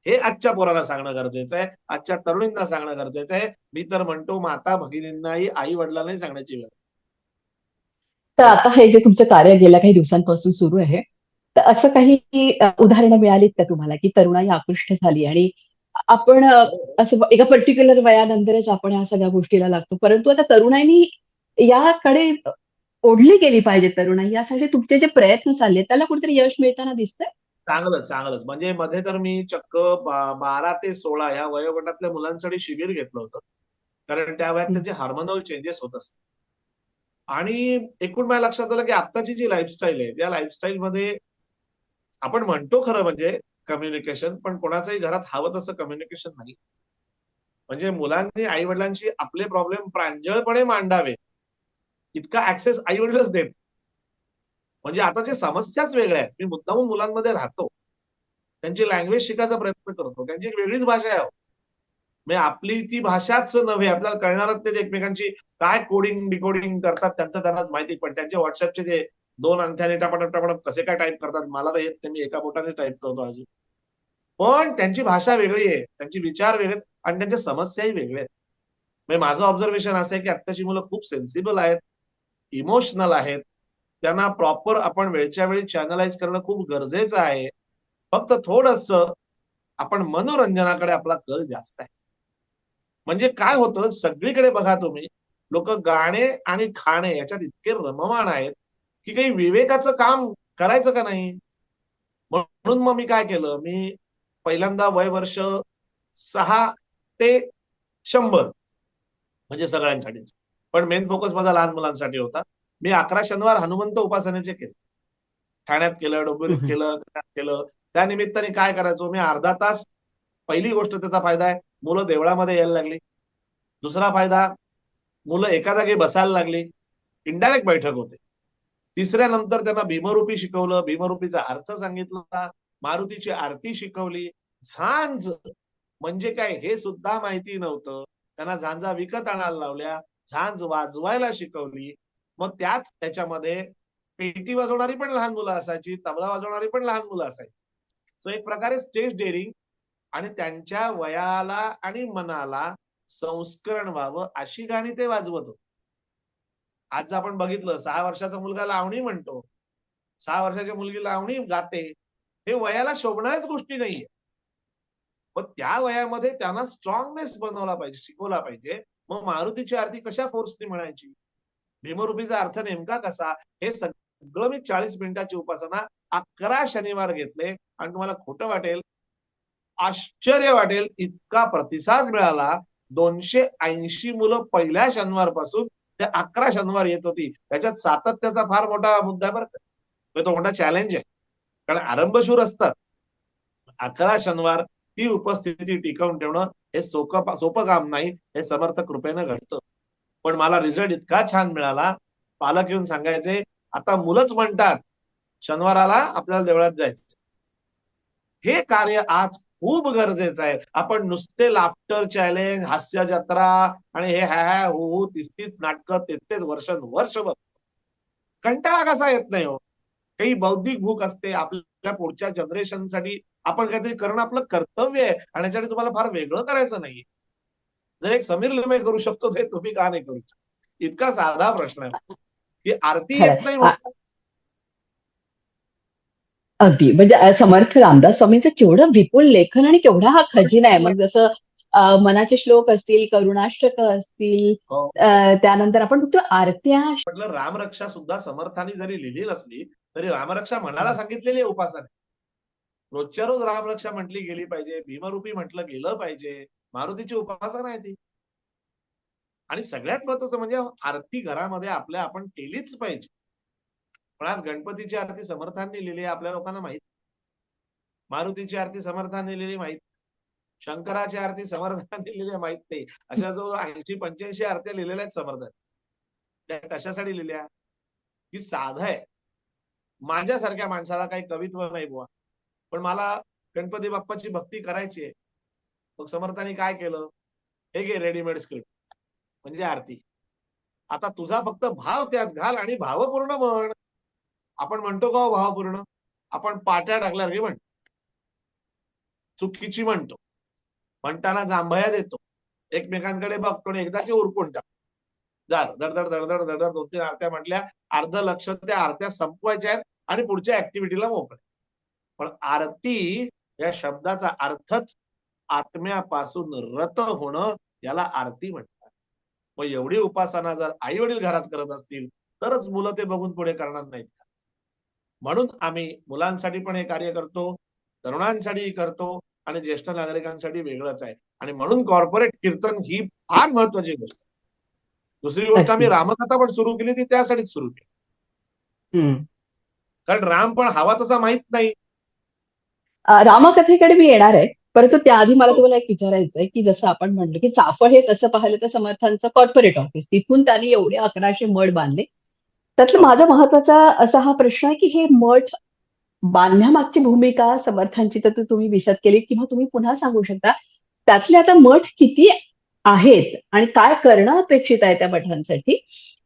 हे आजच्या पोरांना सांगणं गरजेचं आहे, आजच्या तरुणींना सांगणं गरजेचं आहे. मी तर म्हणतो माता भगिनींनाही, आई वडिलांनाही सांगण्याची गरज. तर बोला. आता हे जे तुमचं कार्य गेल्या काही दिवसांपासून सुरू आहे, तर असं काही उदाहरणं मिळालीत का तुम्हाला की तरुणाई आकृष्ट झाली आणि आपण असं एका पर्टिक्युलर वयानंतरच आपण ह्या सगळ्या गोष्टीला लागतो, परंतु आता तरुणाईनी याकडे ओढली गेली पाहिजे तरुणाई, यासाठी तुमचे जे प्रयत्न चालले त्याला कुठेतरी यश मिळताना दिसतंय? चांगलंच चांगलंच. म्हणजे मध्ये तर मी चक्क 12 ते 16 या वयोगटातल्या मुलांसाठी शिबिर घेतलं होतं. कारण त्या वयात हं. त्यांचे हार्मोनल चेंजेस होत असतात. आणि एकूण माझ्या लक्षात आलं की आत्ताची जी लाईफस्टाईल आहे त्या लाईफस्टाईलमध्ये आपण म्हणतो खरं म्हणजे कम्युनिकेशन, पण कोणाच्याही घरात हवं तसं कम्युनिकेशन नाही. म्हणजे मुलांनी आई वडिलांशी आपले प्रॉब्लेम प्रांजळपणे मांडावे इतका ऍक्सेस आई वडीलच देत. म्हणजे आताच्या समस्याच वेगळ्या आहेत. मी मुद्दामून मुलांमध्ये राहतो, त्यांची लँग्वेज शिकायचा प्रयत्न करतो. त्यांची एक वेगळीच भाषा आहे. म्हणजे आपली ती भाषाच नव्हे, आपल्याला कळणारच ते एकमेकांची काय कोडिंग डिकोडिंग करतात त्यांचं त्यांनाच माहिती. पण त्यांचे व्हॉट्सअपचे ते 2 अंगठ्याने टपाटप टपाटप कसे काय टाईप करतात मला तर येत नाही. मी एका बोटाने टाईप करतो अजून. पण त्यांची भाषा वेगळी आहे, त्यांचे विचार वेगळे आहेत आणि त्यांच्या समस्याही वेगळ्या आहेत. म्हणजे माझं ऑब्झर्वेशन असं आहे की आत्ताची मुलं खूप सेन्सिबल आहेत, इमोशनल आहेत. त्यांना प्रॉपर आपण वेळच्या वेळी चॅनलाइज करणं खूप गरजेचं आहे. फक्त थोडंसं आपण मनोरंजनाकडे आपला कल जास्त आहे. म्हणजे काय होतं सगळीकडे बघा तुम्ही, लोक गाणे आणि खाणे याच्यात इतके रममाण आहेत की काही विवेकाचं काम करायचं का नाही. म्हणून मग मी काय केलं, मी पहिल्यांदा वय वर्ष 6 ते 100 म्हणजे सगळ्यांसाठीच, पण मेन फोकस माझा लहान मुलांसाठी होता. मी 11 शनिवार हनुमंत उपासनेचे केले. ठाण्यात केलं, डोंबिवलीत हं. केलं, पुण्यात केलं. त्या निमित्ताने काय करायचो मी, अर्धा तास. पहिली गोष्ट त्याचा फायदा आहे, मुलं देवळामध्ये यायला लागली. दुसरा फायदा, मुलं एका जागी बसायला लागली, इनडायरेक्ट बैठक होते. तिसऱ्या नंतर त्यांना भीमरूपी शिकवलं, भीमरूपीचा अर्थ सांगितला, मारुतीची आरती शिकवली. झांज म्हणजे काय हे सुद्धा माहिती नव्हतं. त्यांना झांजा विकत आणायला लावल्या, झांज वाजवायला शिकवली. मग त्याच त्याच्यामध्ये पेटी वाजवणारी पण लहान मुलं असायची, तबला वाजवणारी पण लहान मुलं असायची. सो एक प्रकारे स्टेज डेअरिंग आणि त्यांच्या वयाला आणि मनाला संस्करण व्हावं अशी गाणी ते वाजवत होते. आज आपण बघितलं 6 वर्षाचा मुलगा लावणी म्हणतो, 6 वर्षाची मुलगी लावणी गाते. हे वयाला शोभणाऱ्याच गोष्टी नाहीये. पण त्या वयामध्ये त्यांना स्ट्रॉंगनेस बनवला पाहिजे, शिकवला पाहिजे. मग मारुतीची आरती कशा फोर्सनी म्हणायची, भीमरूपीचा अर्थ नेमका कसा, हे सगळं मी 40 मिनिटाची उपासना 11 शनिवार घेतले. आणि तुम्हाला खोटं वाटेल, आश्चर्य वाटेल इतका प्रतिसाद मिळाला. 280 मुलं पहिल्या शनिवारपासून ते 11 शनिवार येत होती. त्याच्यात सातत्याचा फार मोठा मुद्दा आहे बरं का. म्हणजे तो मोठा चॅलेंज आहे. कारण आरंभशूर असतात. 11 शनिवार ती उपस्थिती टिकवून ठेवणं हे सोपं काम नाही. हे समर्थ कृपेनं घडतं. पण मला रिझल्ट इतका छान मिळाला, पालक येऊन सांगायचे, आता मुलंच म्हणतात शनिवाराला आपल्याला देवळात जायचं. हे कार्य आज खूप गरजेचं आहे. आपण नुसते लाफ्टर चॅलेंज, हास्य जत्रा आणि हे हॅ हो हो 30-30 नाटकं 33 वर्ष बघ. कंटाळा कसा येत नाही हो. काही बौद्धिक भूक असते आपल्या पुढच्या जनरेशनसाठी. आपण काहीतरी करणं आपलं कर्तव्य आहे आणि याच्यासाठी तुम्हाला फार वेगळं करायचं नाहीये. जर एक समीर लिमये करू शकतो ते तुम्ही का नाही करू शकत? इतका साधा प्रश्न आहे की आरती येत नाही खरंय. म्हणतात. अगदी म्हणजे समर्थ रामदास स्वामींचं केवढं विपुल लेखन आणि केवढा हा खजिना आहे. मग जसं मनाचे श्लोक असतील, करुणाष्टक असतील, हो. त्यानंतर आपण बघतो आरत्या. म्हटलं रामरक्षा सुद्धा समर्थांनी जरी लिहिली नसली तरी रामरक्षा म्हणायला सांगितलेली आहे उपासना. रोजच्या रोज रामरक्षा म्हटली गेली पाहिजे, भीमरूपी म्हटलं गेलं पाहिजे. मारुतीची उपासना आहे ती. आणि सगळ्यात महत्वाचं म्हणजे आरती घरामध्ये आपल्या आपण केलीच पाहिजे. पण आज गणपतीची आरती समर्थांनी लिहिली आपल्या लोकांना माहित. मारुतीची आरती समर्थांनी लिहिली माहित. शंकराची आरती समर्थांनी लिहिली माहित नाही. अशा जो 80-85 आरत्या लिहिलेल्या आहेत समर्थांनी. त्या कशासाठी लिहिल्या? की साधं आहे. माझ्यासारख्या माणसाला काही कवित्व नाही बुवा, पण मला गणपती बाप्पाची भक्ती करायची आहे. मग समर्थांनी काय केलं? हे घे रेडीमेड स्क्रिप्ट म्हणजे आरती. आता तुझा फक्त भाव त्यात घाल आणि भावपूर्ण म्हण. आपण म्हणतो का भावपूर्ण? आपण पाट्या टाकल्यासारखी म्हणतो. चुकीची म्हणतो. म्हणताना जांभया देतो. एकमेकांकडे बघतो आणि एकदाची उरकून टाकतो. झालं धडधड धडधड धडधड 2-3 आरत्या म्हटल्या. अर्ध लक्ष त्या आरत्या संपवायच्या आहेत आणि पुढच्या ऍक्टिव्हिटीला मोकळे. पण आरती या शब्दाचा अर्थच आत्म्यापासून रत होणं, याला आरती म्हणतात. मग एवढी उपासना जर आई वडील घरात करत असतील तरच मुलं ते बघून पुढे करणार नाहीत का? म्हणून आम्ही मुलांसाठी पण हे कार्य करतो, तरुणांसाठी करतो आणि ज्येष्ठ नागरिकांसाठी वेगळंच आहे. आणि म्हणून कॉर्पोरेट कीर्तन ही फार महत्वाची गोष्ट. दुसरी गोष्ट आम्ही अगदी. रामकथा पण सुरू केली ती त्यासाठीच सुरू केली. हम्म. कारण राम पण हवा तसा माहित नाही. रामकथेकडे मी येणार आहे. परंतु त्याआधी मला हो, तुम्हाला एक विचारायचं आहे, की जसं आपण म्हणलो, की चाफळ हे तसं पाहिलं तर समर्थांचं कॉर्पोरेट ऑफिस. तिथून त्यांनी एवढे 1100 मठ बांधले. त्यातला हो. माझा महत्वाचा असा हा प्रश्न आहे, की हे मठ बांधण्यामागची भूमिका समर्थांची तर तुम्ही विशद केली किंवा तुम्ही पुन्हा सांगू शकता. त्यातले आता मठ किती आहेत आणि काय करणं अपेक्षित आहे त्या मठांसाठी?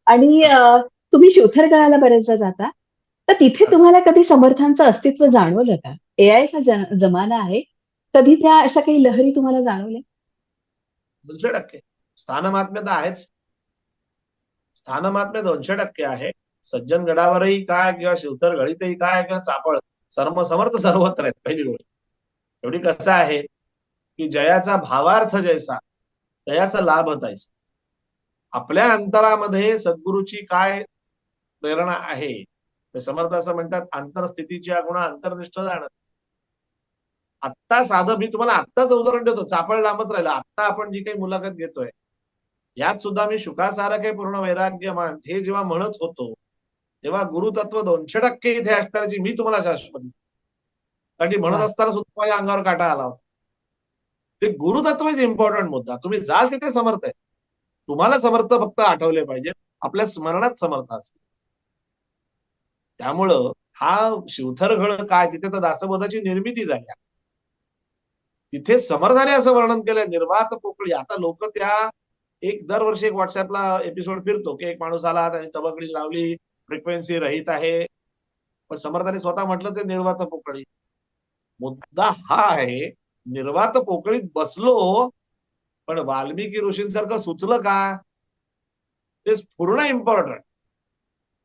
आणि तुम्ही शिवथरगडाला बरेचदा जाता. तर तिथे तुम्हाला कधी समर्थांचं अस्तित्व जाणवलं का? एआयचा जमाना आहे. कधी त्या अशा काही लहरी तुम्हाला जाणवल्या? 200% स्थानमात्म्य तर आहेच. स्थानमात्म्य 200% आहे. सज्जनगडावरही काय किंवा शिवथरगडीतही काय किंवा चाफळ समर्थ सर्वत्र आहेत. पहिली गोष्ट एवढी कसं आहे की जयाचा भावार्थ जैसा तयाचा लाभ तैसा. आपल्या अंतरामध्ये सद्गुरूची काय प्रेरणा आहे, ते समर्थ असं म्हणतात, अंतरस्थितीची गुण अंतर्निष्ठ जाणं. आत्ता साधं मी तुम्हाला आत्ताच उदाहरण देतो, चाफळ लांबच राहिलं. आत्ता आपण जी काही मुलाखत घेतोय यात सुद्धा मी शुकासारखे पूर्ण वैराग्यमान हे जेव्हा म्हणत होतो तेव्हा गुरुतत्व 200% इथे असणारची मी तुम्हाला शाश्वत. कारण की म्हणत वा. असताना सुद्धा माझ्या अंगावर काटा आला होता. ते गुरुतत्व इज इम्पॉर्टंट मुद्दा. तुम्ही जाल तिथे समर्थ आहे. तुम्हाला समर्थ फक्त आठवले पाहिजे. आपल्या स्मरणात समर्थ असतील. त्यामुळं हा शिवथरगड काय तिथे तर दासबोधाची निर्मिती झाली. तिथे समर्थाने असं वर्णन केलंय निर्वात पोकळी. आता लोक त्या एक दरवर्षी एक व्हॉट्सअपला एपिसोड फिरतो की एक माणूस आला त्याने तबकडी लावली, फ्रिक्वेन्सी रहित आहे. पण समर्थाने स्वतः म्हटलं ते निर्वात पोकळी. मुद्दा हा आहे निर्वात पोकळीत बसलो पण वाल्मिकी ऋषींसारखं सुचलं का? ते पूर्ण इम्पॉर्टंट.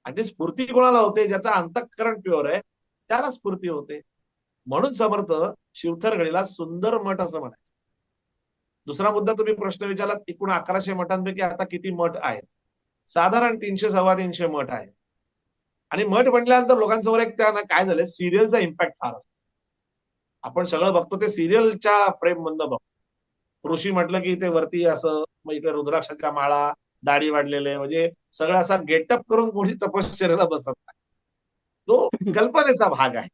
आणि स्फूर्ती कोणाला होते? ज्याचा अंतःकरण प्युअर आहे त्याला स्फूर्ती होते. म्हणून समर्थ शिवथरगडीला सुंदर मठ असं म्हणायचं. दुसरा मुद्दा तुम्ही प्रश्न विचारलात, एकूण 1100 मठांपैकी आता किती मठ आहेत? साधारण 300-325 मठ आहेत. आणि मठ म्हटल्यानंतर लोकांसमोर एक त्या काय झालंय, सिरियलचा इम्पॅक्ट फार असतो. आपण सगळं बघतो ते सिरियलच्या फ्रेम मधनं बघतो. ऋषी म्हटलं की ते वरती असं, मग इकडे रुद्राक्षाच्या माळा, दाढी वाढलेले, म्हणजे सगळं असा गेटअप करून कोणी तपश्चर्याला बसत नाही. तो कल्पनेचा भाग आहे.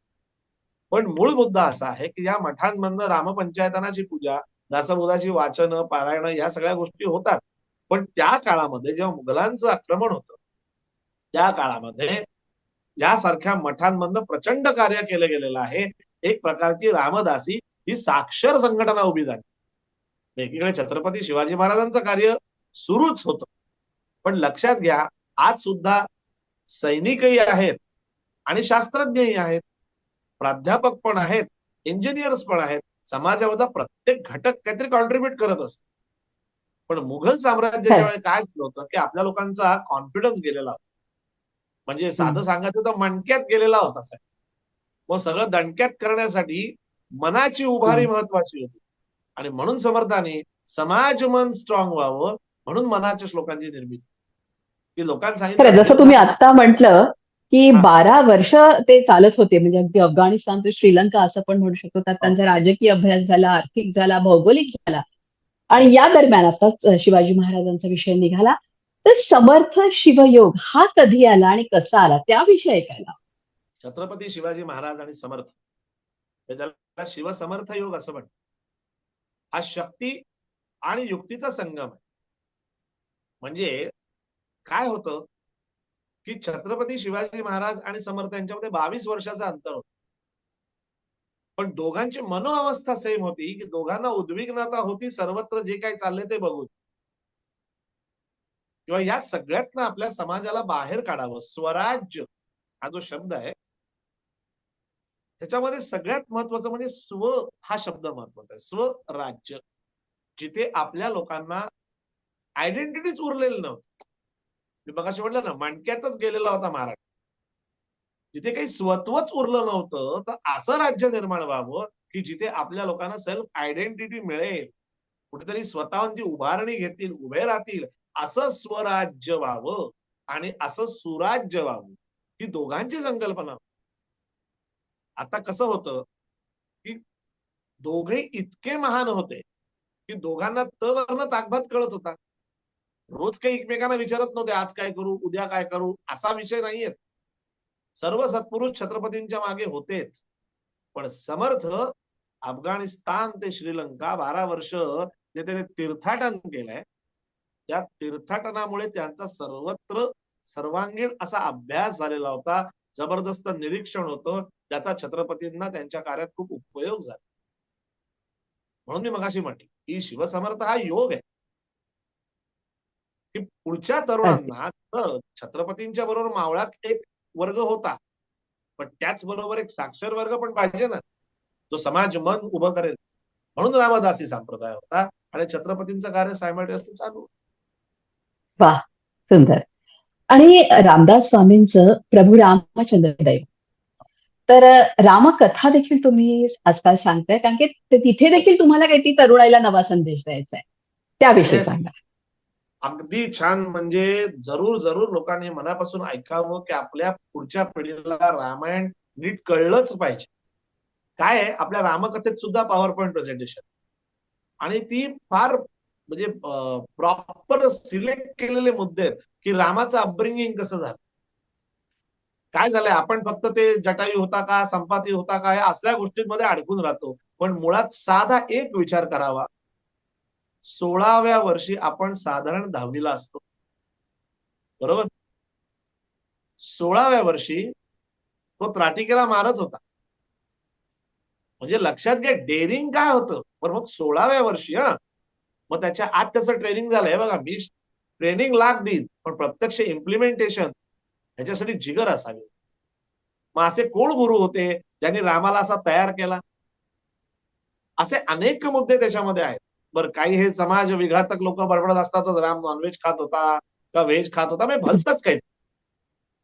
पण मूळ मुद्दा असा आहे की या मठांमधनं रामपंचायतनाची पूजा, दासबोधाची वाचन, पारायण ह्या सगळ्या गोष्टी होतात. पण त्या काळामध्ये जेव्हा मुघलांचं आक्रमण होतं त्या काळामध्ये यासारख्या मठांमधनं प्रचंड कार्य केलं गेलेलं आहे. एक प्रकारची रामदासी ही साक्षर संघटना उभी झाली. एकीकडे छत्रपती शिवाजी महाराजांचं कार्य सुरूच होतं, पण लक्षात घ्या आज सुद्धा सैनिकही आहेत आणि शास्त्रज्ञही आहेत, प्राध्यापक पण आहेत, इंजिनियर्स पण आहेत. समाजामध्ये प्रत्येक घटक काहीतरी कॉन्ट्रीब्युट करत असत. पण मुघल साम्राज्याच्या वेळी काय झालं होतं की आपल्या लोकांचा कॉन्फिडन्स गेलेला होता. म्हणजे साधं सांगायचं तर मणक्यात गेलेला होता साहेब. मग सगळं दणक्यात करण्यासाठी मनाची उभारी महत्वाची होती. आणि म्हणून समर्थाने समाज मन स्ट्रॉंग व्हावं म्हणून मनाच्या श्लोकांची निर्मिती की लोकांना खरं सांगितलं जसं देव तुम्ही आता म्हटलं की हा 12 वर्ष ते चालत होते, म्हणजे अगदी अफगाणिस्तान ते श्रीलंका असं पण म्हणू शकतो. त्यात हो त्यांचा राजकीय अभ्यास झाला, आर्थिक झाला, भौगोलिक झाला. हो आणि या दरम्यान आता शिवाजी महाराजांचा विषय निघाला, तर समर्थ शिवयोग हा कधी आला आणि कसा आला त्याविषयी ऐकायला. छत्रपती शिवाजी महाराज आणि समर्थ हे त्याला शिवसमर्थ योग असं म्हणतात. हा शक्ती आणि युक्तीचा संगम आहे. म्हणजे काय होतं की छत्रपती शिवाजी महाराज आणि समर्थ यांच्यामध्ये 22 वर्षाचं अंतर होतं. पण दोघांची मनोअवस्था सेम होती की दोघांना उद्विग्नता होती सर्वत्र जे काही चाललंय ते बघून, किंवा या सगळ्यातनं आपल्या समाजाला बाहेर काढावं. स्वराज्य हा जो शब्द आहे त्याच्यामध्ये सगळ्यात महत्वाचं म्हणजे स्व हा शब्द महत्वाचा आहे. स्वराज्य, जिथे आपल्या लोकांना आयडेंटिटीच उरलेली नव्हती. मी मगाशी म्हटलं ना मणक्यातच गेलेला होता महाराज. जिथे काही स्वत्वच उरलं नव्हतं, तर असं राज्य निर्माण व्हावं की जिथे आपल्या लोकांना सेल्फ आयडेंटिटी मिळेल, कुठेतरी स्वतःची उभारणी घेतील, उभे राहतील, असं स्वराज्य व्हावं आणि असं सुराज्य व्हावं, ही दोघांची संकल्पना. आता कसं होतं की दोघे इतके महान होते की दोघांना वरनं ताकभात कळत होता. रोज काही एकमेकांना विचारत नव्हते आज काय करू, उद्या काय करू, असा विषय नाहीये. सर्व सत्पुरुष छत्रपतींच्या मागे होतेच. पण समर्थ अफगाणिस्तान ते श्रीलंका 12 वर्ष जे त्याने तीर्थाटन केलंय, त्या तीर्थाटनामुळे त्यांचा सर्वत्र सर्वांगीण असा अभ्यास झालेला होता. जबरदस्त निरीक्षण होतं, ज्याचा छत्रपतींना त्यांच्या कार्यात खूप उपयोग झाला. म्हणून मी मगाशी म्हटलं की शिवसमर्थ हा योग आहे की पुढच्या अगदी. तरुणांना छत्रपतींच्या बरोबर मावळात एक वर्ग होता, पण त्याचबरोबर एक साक्षर वर्ग पण पाहिजे ना, जो समाज मन उभं करेल. म्हणून रामदासी संप्रदाय होता आणि छत्रपतींचं कार्य सायमल्टेनियसली चालू. वा, सुंदर. आणि रामदास स्वामींचं प्रभू रामचंद्र दैव, तर रामकथा देखील तुम्ही आजकाल सांगताय, कारण की तिथे देखील तुम्हाला काही तरुणाईला नवा संदेश द्यायचा आहे. त्याविषयी येस, सांगा. अगदी छान. म्हणजे जरूर जरूर लोकांनी मनापासून ऐकावं की आपल्या पुढच्या पिढीला रामायण नीट कळलंच पाहिजे. काय आहे आपल्या रामकथेत सुद्धा पॉवर पॉईंट प्रेझेंटेशन आणि ती फार म्हणजे प्रॉपर सिलेक्ट केलेले मुद्दे आहेत की रामाचं अपब्रिंगिंग कसं झालं, काय झालंय. आपण फक्त ते जटायू होता का, संपाती होता का, या असल्या गोष्टींमध्ये अडकून राहतो. पण मुळात साधा एक विचार करावा. 16व्या वर्षी आपण साधारण 10वीला असतो, बरोबर. 16व्या वर्षी तो त्राटिकेला मारत होता. म्हणजे लक्षात घ्या डेअरिंग काय होतं. पण मग 16व्या वर्षी मग त्याच्या आत त्याचं ट्रेनिंग झालंय बघा. मी ट्रेनिंग लाख देईन पण प्रत्यक्ष इम्प्लिमेंटेशन ह्याच्यासाठी जिगर असावी. मग असे कोण गुरु होते ज्यांनी रामाला असा तयार केला. असे अनेक मुद्दे त्याच्यामध्ये आहेत. बरं काही हे समाज विघातक लोक बडबडत असतातच, राम नॉनव्हेज खात होता का व्हेज खात होता, म्हणजे भलतच काही.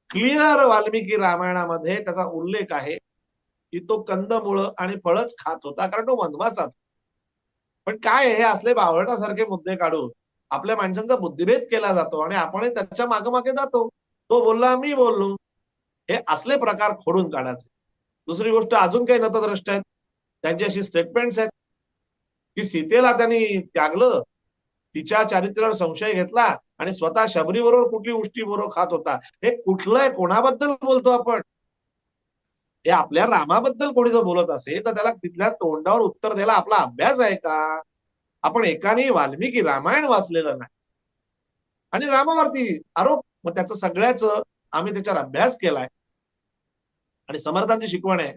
क्लिअर वाल्मिकी रामायणामध्ये त्याचा उल्लेख आहे की तो कंदमुळं आणि फळच खात होता, कारण तो वनवासात. पण काय हे असले बावळटासारखे मुद्दे काढून आपल्या माणसांचा बुद्धिभेद केला जातो आणि आपणही त्याच्या मागे जातो. तो बोलला मी बोललो, हे असले प्रकार खोडून काढायचे. दुसरी गोष्ट अजून काही नतद्रष्ट आहेत, त्यांची अशी स्टेटमेंट्स आहेत की सीतेला त्यांनी त्यागलं, तिच्या चारित्र्यावर संशय घेतला आणि स्वतः शबरी बरोबर कुठली उष्टी बरोबर खात होता. हे कुठलंय, कोणाबद्दल बोलतो आपण. हे आपल्या रामाबद्दल कोणी जर बोलत असेल तर त्याला तिथल्या तोंडावर उत्तर द्यायला आपला अभ्यास आहे का. आपण एकाने वाल्मिकी रामायण वाचलेलं नाही आणि रामावरती आरोप. मग त्याचं सगळ्याच आम्ही त्याच्यावर अभ्यास केलाय आणि समर्थांची शिकवण आहे,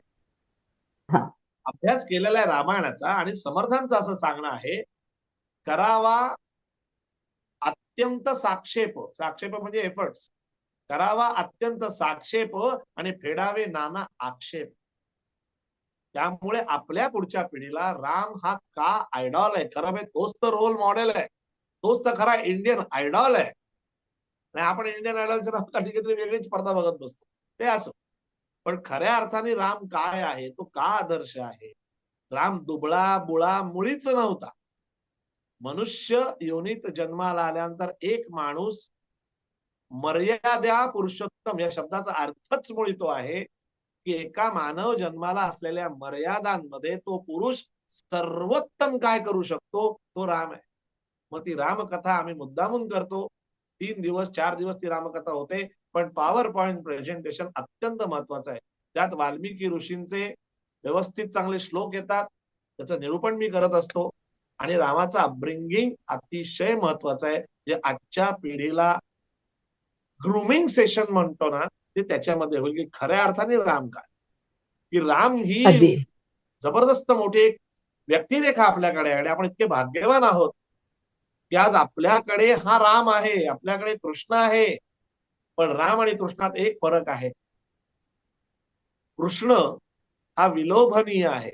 हा. अभ्यास केलेला आहे रामायणाचा आणि समर्थांचं असं सांगणं आहे, करावा अत्यंत साक्षेप, साक्षेप म्हणजे एफर्ट्स, करावा अत्यंत साक्षेप आणि फेडावे नाना आक्षेप. त्यामुळे आपल्या पुढच्या पिढीला राम हा का आयडॉल आहे, खरं म्हणजे तोच तर रोल मॉडेल आहे, तोच तर खरा इंडियन आयडॉल आहे. आणि आपण इंडियन आयडॉलच्या नावाखाली कधीतरी वेगळीच स्पर्धा बघत बसतो, ते असो. पण खऱ्या अर्थाने राम काय आहे, तो का आदर्श आहे? राम दुबळा बुळा मुळीच नव्हता. मनुष्य योनीत जन्माला आल्यानंतर एक माणूस मर्यादा पुरुषोत्तम या शब्दाचा अर्थच मुळी तो आहे की एका मानव जन्माला असलेल्या मर्यादांमध्ये तो पुरुष सर्वोत्तम काय करू शकतो, तो राम आहे. मग ती रामकथा आम्ही मुद्दामून करतो. 3 दिवस 4 दिवस ती रामकथा होते, पण पॉवर पॉइंट प्रेझेंटेशन अत्यंत महत्वाचं आहे. त्यात वाल्मिकी ऋषींचे व्यवस्थित चांगले श्लोक येतात, त्याचं निरूपण मी करत असतो. आणि रामाचं अपब्रिंगिंग अतिशय महत्वाचं आहे, जे आजच्या पिढीला ग्रुमिंग सेशन म्हणतो ना, ते त्याच्यामध्ये होईल की खऱ्या अर्थाने राम काय, की राम ही अगदी जबरदस्त मोठी एक व्यक्तिरेखा आपल्याकडे आहे आणि आपण इतके भाग्यवान आहोत की आज आपल्याकडे हा राम आहे, आपल्याकडे कृष्ण आहे. पण राम आणि कृष्णात एक फरक आहे. कृष्ण हा विलोभनीय आहे,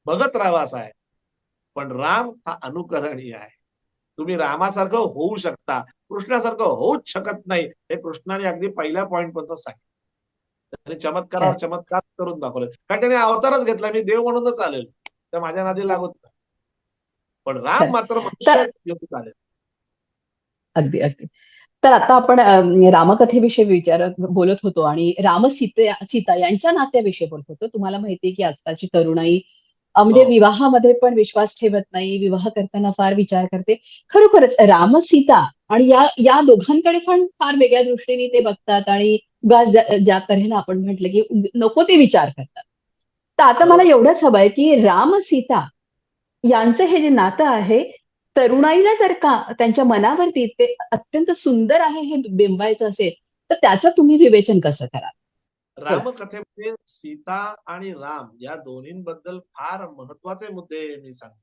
बघत राहावासा आहे, पण राम हा अनुकरणीय आहे. तुम्ही रामासारखं होऊ शकता, कृष्णासारखं होऊच शकत नाही, हे कृष्णाने अगदी पहिल्या पॉइंट पर्यंत सांगितलं. त्याने चमत्कारावर खरं. चमत्कार करून दाखवले, कारण त्याने अवतारच घेतला, मी देव म्हणूनच आलेलो, त्या माझ्या नादी लागत नाही. पण राम खरं. मात्र मनुष्य तर येऊन चालेल. अगदी अगदी. तर आता आपण रामकथेविषयी बोलत होतो आणि सीता यांच्या नात्याविषयी बोलत होतो. तुम्हाला माहितीये की आजकालची तरुणाई म्हणजे हो. विवाहामध्ये पण विश्वास ठेवत नाही, विवाह करताना फार विचार करते. खरोखरच सीता आणि या या दोघांकडे पण फार वेगळ्या दृष्टीने ते बघतात आणि उगाच ज्या तऱ्हेने आपण म्हटलं की नको ते विचार करतात. तर आता मला बरोबर. एवढंच हवंय की सीता यांचं हे जे नातं आहे, तरुणाईला जर का त्यांच्या मनावरती ते अत्यंत सुंदर आहे हे बिंबायचं असेल, तर त्याचं तुम्ही विवेचन कसं कराल? बोला. रामकथेमध्ये सीता आणि राम या दोन्हींबद्दल फार महत्वाचे मुद्दे मी सांगतो.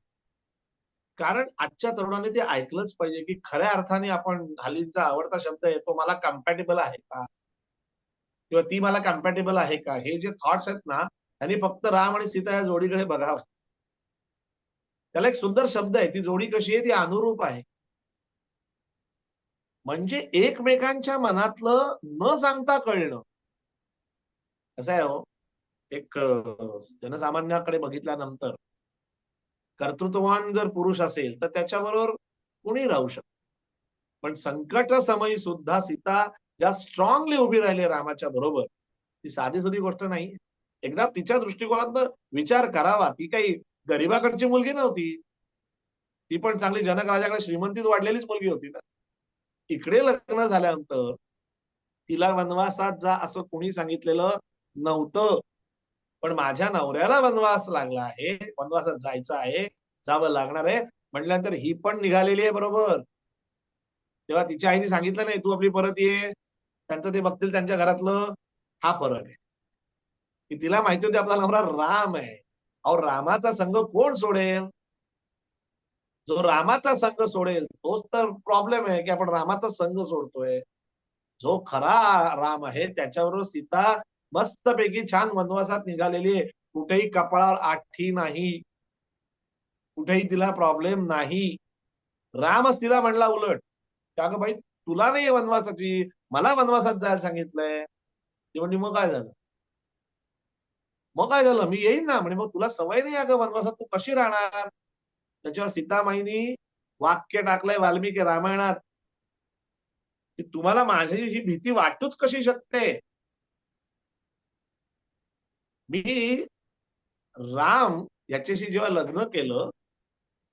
कारण आजच्या तरुणांनी ते ऐकलंच पाहिजे की खऱ्या अर्थाने आपण, हल्लीचा आवडता शब्द आहे तो, मला कम्पॅटेबल आहे का, किंवा ती मला कम्पॅटेबल आहे का, हे जे थॉट्स आहेत ना, त्यांनी फक्त राम आणि सीता या जोडीकडे बघावं. त्याला एक सुंदर शब्द आहे, ती जोडी कशी आहे, ती अनुरूप आहे. म्हणजे एकमेकांच्या मनातलं न सांगता कळणं. कसं आहे हो, एक जनसामान्याकडे बघितल्यानंतर कर्तृत्ववान जर पुरुष असेल तर त्याच्याबरोबर कोणी राहू शकतं. पण संकट समयी सुद्धा सीता ज्या स्ट्रॉंगली उभी राहिली रामाच्या बरोबर, ती साधी सुधी गोष्ट नाही. एकदा तिच्या दृष्टिकोनातनं विचार करावा. ती काही गरिबाकडची मुलगी नव्हती. ती पण चांगली जनक राजाकडे श्रीमंतीत वाढलेलीच मुलगी होती ना. इकडे लग्न झाल्यानंतर तिला वनवासात जा असं कोणी सांगितलेलं नव्हतं. पण माझ्या नवऱ्याला वनवास लागला आहे, वनवासात जायचं आहे, जावं लागणार आहे म्हटल्यानंतर ही पण निघालेली आहे बरोबर. तेव्हा तिच्या आईने सांगितलं नाही, तू आपली परत ये, त्यांचं ते बघतील त्यांच्या घरातलं. हा फरक आहे की तिला माहिती होती आपला नवरा राम आहे. अहो, रामाचा संग कोण सोडेल? जो रामाचा संघ सोडेल तोच तर प्रॉब्लेम आहे की आपण रामाचा संघ सोडतोय. जो खरा राम आहे त्याच्याबरोबर सीता मस्तपैकी छान वनवासात निघालेली आहे. कुठेही कपाळावर आठी नाही, कुठेही तिला प्रॉब्लेम नाही. रामच तिला म्हणला उलट, की अगं बाई, तुला नाही वनवासाची, मला वनवासात जायला सांगितलंय. ती म्हणजे मग काय झालं, मी येईन ना म्हणे. मग तुला सवय नाही अगं वनवासात, तू कशी राहणार? त्याच्यावर सीतामाईनी वाक्य टाकलंय वाल्मिकी रामायणात, की तुम्हाला माझी ही भीती वाटूच कशी शकते. मी राम याच्याशी जेव्हा लग्न केलं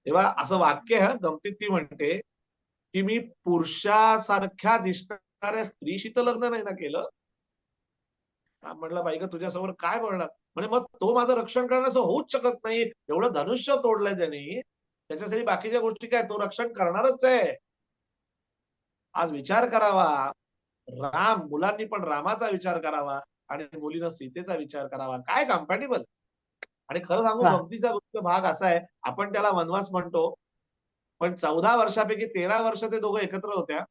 तेव्हा असं वाक्य आहे, गमतीत ती म्हणते की मी पुरुषासारख्या दिसणाऱ्या स्त्रीशी तर लग्न नाही ना केलं. राम म्हटलं, बाई ग, तुझ्यासमोर काय बोलणार. म्हणजे मग तो माझं रक्षण करण्याचं असं होऊच शकत नाही. एवढं धनुष्य तोडलंय त्यांनी, त्याच्यासाठी बाकीच्या गोष्टी काय, तो रक्षण करणारच आहे. आज विचार करावा, मुलांनी पण रामाचा विचार करावा. आणि मुलीनं सीतेचा विचार करावा. काय कम्पॅटेबल. आणि खरं सांगू, वा. गमतीचा गोष्ट भाग असा आहे, आपण त्याला वनवास म्हणतो, पण 14 वर्षापैकी 13 वर्ष ते दोघं एकत्र होत्या.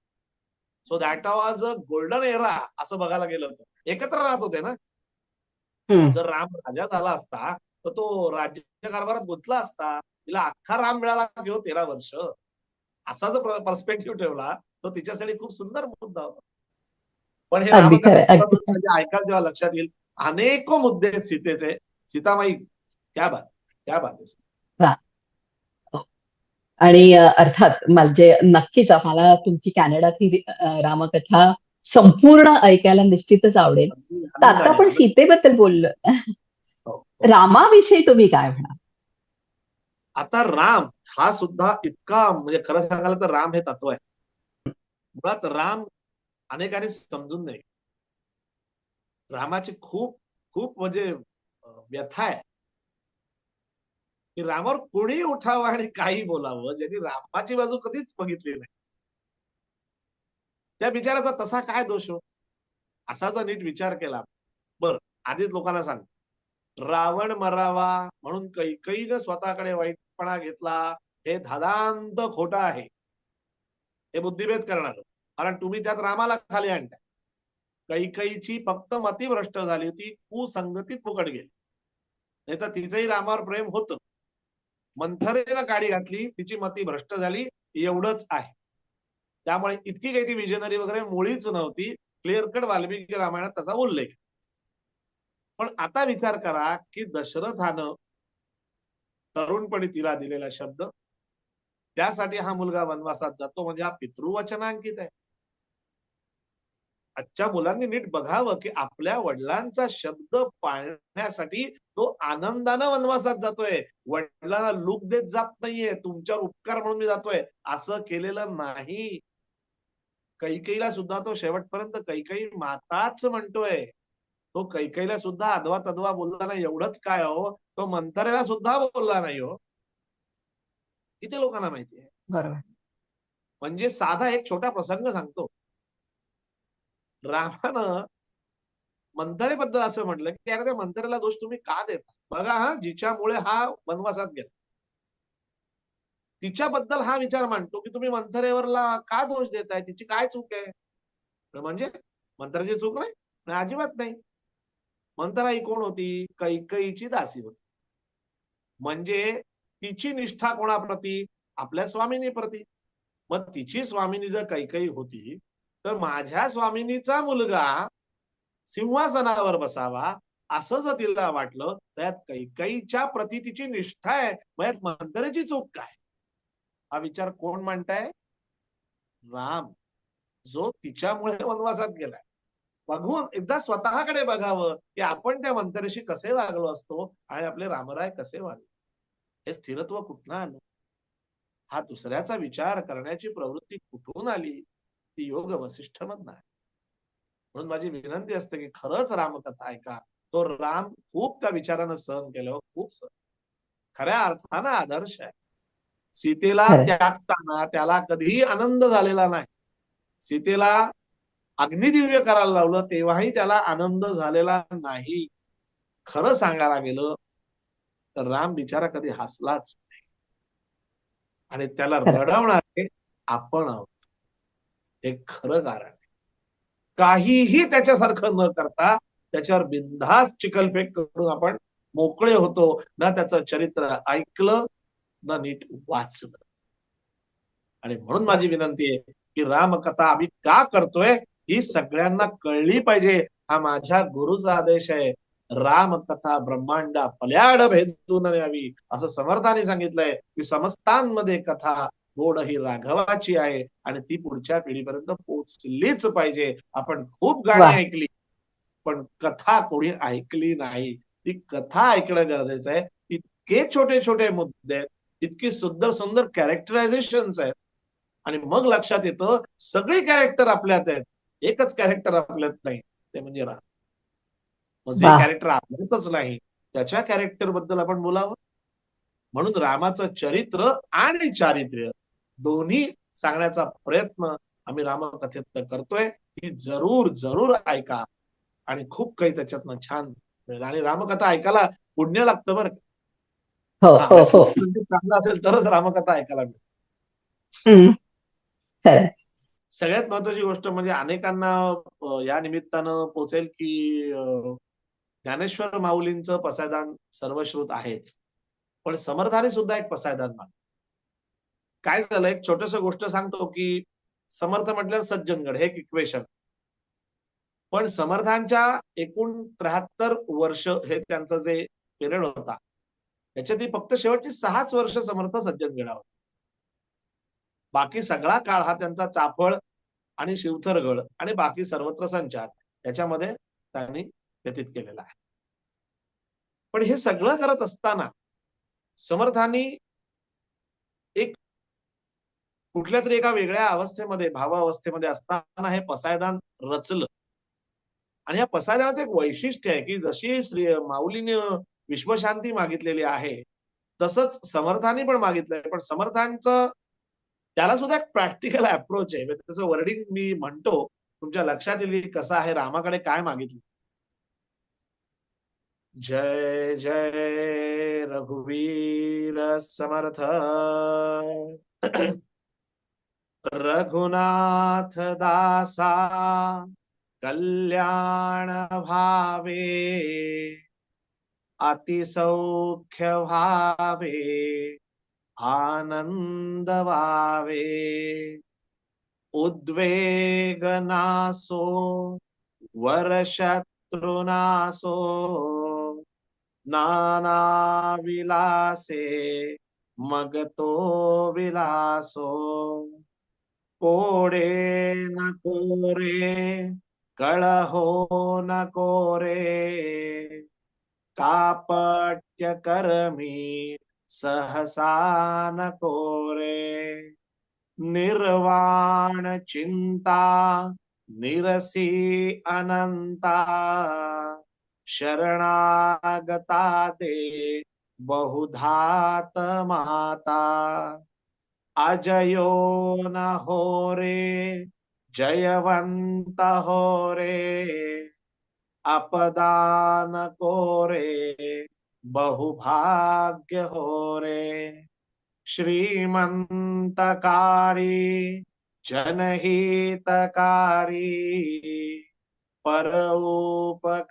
So that was a golden era असं बघायला गेलं तर. एकत्र राहत होते ना. हम्म. जर राम राजा झाला असता तर तो राज्य कारभारात गुंतला असता. तिला अख्खा राम मिळाला घेऊ 13 वर्ष. असा जर पर्स्पेक्टिव्ह ठेवला तर तिच्यासाठी खूप सुंदर मुद्दा होता. पण हे अगदी खरंय, रामकथेत अगदी खरं. म्हणजे ऐकायला जेव्हा लक्षात येईल, अनेको मुद्दे आहेत सीतेचे. सीतामाई क्या बात, क्या बात आहे. वा. आणि अर्थात म्हणजे नक्कीच आम्हाला तुमची कॅनडातली रामकथा संपूर्ण ऐकायला निश्चितच आवडेल. अगदी तर आता आनंदाने आपण आनंद. सीतेबद्दल बोललो. हो, हो. रामाविषयी तुम्ही काय म्हणाल? आता राम हा सुद्धा इतका, म्हणजे खरं सांगायला तर राम हे तत्व आहे. मुळात राम अनेकांनी समजून नाही. रामाची खूप खूप म्हणजे व्यथा आहे की रामावर कोणी उठावं आणि काही बोलावं, ज्यांनी रामाची बाजू कधीच बघितली नाही. त्या बिचाराचा तसा काय दोष हो. असा जर नीट विचार केला. बर, आधीच लोकांना सांग, रावण मरावा म्हणून कैकेयीनं स्वतःकडे वाईटपणा घेतला, हे धादांत खोटं आहे. हे बुद्धिभेद करणार. कारण तुम्ही त्यात रामाला खाली आणताय. कैकेयीची फक्त मतिभ्रष्ट झाली होती, कुसंगतीत फुकट गेली. नाही तर तिचंही रामावर प्रेम होतं. मंथरेनं काडी घातली, तिची मती भ्रष्ट झाली, एवढंच आहे. त्यामुळे इतकी काही ती विजनरी वगैरे मुळीच नव्हती. क्लिअर कट वाल्मिकी रामायणात त्याचा उल्लेख. पण आता विचार करा की दशरथानं तरुणपणी तिला दिलेला शब्द, त्यासाठी हा मुलगा वनवासात जातो, म्हणजे हा पितृवचनांकित आहे. आजच्या मुलांनी नीट बघावं की आपल्या वडिलांचा शब्द पाळण्यासाठी तो आनंदानं वनवासात जातोय. वडिलांना लूक देत जात नाहीये, तुमच्यावर उपकार म्हणून मी जातोय असं केलेलं नाही. कैकेयीला सुद्धा तो शेवटपर्यंत कैकेयी माताच म्हणतोय. तो कैकेयीला सुद्धा अधवा तधवा बोलला नाही. एवढंच काय हो, तो मंथरेला सुद्धा बोलला नाही हो. किती लोकांना माहिती आहे. बरोबर. म्हणजे साधा एक छोटा प्रसंग सांगतो. रामानं मंथरेबद्दल असं म्हटलं की अरे त्या मंथरेला दोष तुम्ही का देता. बघा हा, जिच्यामुळे हा वनवासात गेला, तिच्याबद्दल हा विचार मांडतो की तुम्ही मंथरेवरला का दोष देताय, तिची काय चूक आहे. म्हणजे मंथरेची चूक नाही, अजिबात नाही. मंथरा ही कोण होती, कैकेयीची दासी होती. म्हणजे तिची निष्ठा कोणाप्रती, आपल्या स्वामिनीप्रती. मग तिची स्वामिनी जर कैकेयी होती, तर माझ्या स्वामिनीचा मुलगा सिंहासनावर बसावा असं जर तिला वाटलं, त्यात कैकेयीच्या प्रती तिची निष्ठा आहे, मग यात मंथरेची चूक काय. हा विचार कोण मांडताय, राम, जो तिच्यामुळे वनवासात गेलाय. बघून एकदा स्वतःकडे बघावं की आपण त्या मंथरेशी कसे वागलो असतो आणि आपले रामराय कसे वागले. हे स्थिरत्व कुठनं आलं, हा दुसऱ्याचा विचार करण्याची प्रवृत्ती कुठून आली, ती योग वसिष्ठ मधनं आहे. म्हणून माझी विनंती असते की खरंच रामकथा ऐका. तो राम खूप त्या विचारानं सहन केलं, खूप सहन. खऱ्या अर्थानं आदर्श आहे. सीतेला खरंय. त्यागताना त्याला कधीही आनंद झालेला नाही. सीतेला अग्निदिव्य करायला लावलं तेव्हाही त्याला आनंद झालेला नाही. खरं सांगायला गेलं तर राम बिचारा कधी हसलाच नाही. आणि त्याला खरंय. रडवणारे आपण आहोत. हे खरं कारण आहे. काहीही त्याच्यासारखं न करता त्याच्यावर बिनधास्त चिखलफेक करून आपण मोकळे होतो. ना त्याचं चरित्र ऐकलं, ना नीट वाचलं. आणि म्हणून वा. माझी विनंती आहे की रामकथा आम्ही का करतोय ही सगळ्यांना कळली पाहिजे. हा माझ्या गुरुचा आदेश आहे. रामकथा ब्रह्मांडा पल्याड भेदून न्यावी असं समर्थाने सांगितलंय की समस्तांमध्ये कथा गोड ही राघवाची आहे आणि ती पुढच्या पिढीपर्यंत पोचलीच पाहिजे. आपण खूप गाणी वा. ऐकली, पण कथा कोणी ऐकली नाही. ती कथा ऐकणं गरजेचं आहे. इतके छोटे छोटे मुद्दे आहेत, इतकी सुंदर सुंदर कॅरेक्टरायझेशन आहेत. आणि मग लक्षात येतं सगळे कॅरेक्टर आपल्यात आहेत, एकच कॅरेक्टर आपल्यात नाही, ते म्हणजे राम. मग जे वा. कॅरेक्टर आपल्यातच नाही त्याच्या कॅरेक्टर बद्दल आपण बोलावं. म्हणून रामाचं चरित्र आणि चारित्र्य दोन्ही सांगण्याचा प्रयत्न आम्ही रामकथेत करतोय. ही जरूर जरूर ऐका. आणि खूप काही त्याच्यातनं छान मिळेल. आणि रामकथा ऐकायला पुण्य लागतं बरं का. हो हा हो हो. ऍटलिस्ट म्हणजे चांगलं असेल तरच रामकथा ऐकायला मिळेल. हम्म, खरं. सगळ्यात महत्वाची गोष्ट म्हणजे अनेकांना या निमित्तानं पोचेल की ज्ञानेश्वर माऊलींचं पसायदान सर्वश्रुत आहेच, पण समर्थाने सुद्धा एक पसायदान मांडलं. काय झालं, एक छोटस गोष्ट सांगतो की समर्थ म्हटल्यावर सज्जनगड हे एक इक्वेशन, पण समर्थांच्या एकूण 73 वर्ष हे त्यांचं जे पिरियड होता त्याच्यात फक्त शेवटची 6च वर्ष समर्थ सज्जनगडावर. बाकी सगळा काळ हा त्यांचा चाफळ आणि शिवथरगड आणि बाकी सर्वत्र संचार याच्यामध्ये त्यांनी व्यतीत केलेला आहे. पण हे सगळं करत असताना समर्थांनी एक कुठल्या तरी एका वेगळ्या अवस्थेमध्ये, भावावस्थेमध्ये असताना हे पसायदान रचलं. आणि या पसायदानाचं एक वैशिष्ट्य आहे की जशी श्री माऊलीने विश्वशांती मागितलेली आहे तसंच समर्थांनी पण मागितलंय, पण समर्थांचं त्याला सुद्धा एक प्रॅक्टिकल अप्रोच आहे. म्हणजे त्याचं वर्डिंग मी म्हणतो, तुमच्या लक्षात येईल की कसं आहे, रामाकडे काय मागितलं. जय जय रघुवीर समर्थ रघुनाथ दासा कल्याण भावे अतिसौख्य भावे आनंद व्हावे उद्वेगनासो वरशत्रुनासो नाना विलासे मगतो विलासो कोडे न कोरे कळहो न कोरे कापट्य कर्मी सहसा न कोरे निर्वाण चिंता निरसी अनंता शरणागता दे बहुधात माता अजयो न हो रे जयवंत हो रे अपदान को रे बहुभाग्य हो रे श्रीमंतकारी जनहितकारी परोपकारी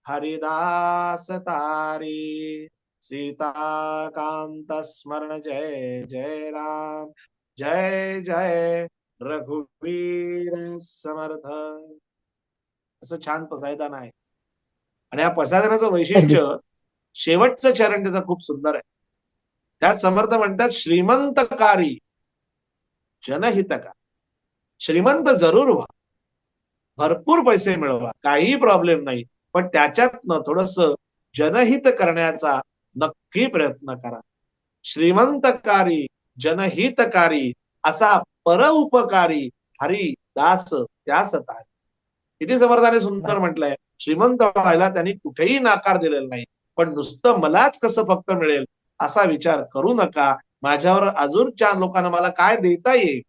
हरिदास तारी सीताकांत स्मरण जय जय राम जय जय रघुवीर समर्थ. असं छान पसायदान आहे. आणि या पसायदानाचं अगदी. वैशिष्ट्य शेवटचं चरण त्याचं खूप सुंदर आहे. त्यात समर्थ म्हणतात श्रीमंतकारी जनहितकारी. श्रीमंत जरूर व्हा, भरपूर पैसे मिळवा, काही प्रॉब्लेम नाही, पण त्याच्यातनं थोडस जनहित करण्याचा नक्की प्रयत्न करा. श्रीमंतकारी जनहितकारी असा परउपकारी हरिदास त्यास तारी. किती समर्थाने वा. सुंदर म्हटलंय. श्रीमंत व्हायला त्यांनी कुठेही नाकार दिलेला नाही, पण नुसतं मलाच कसं फक्त मिळेल असा विचार करू नका. माझ्यावर अजून 4 लोकांना मला काय देता येईल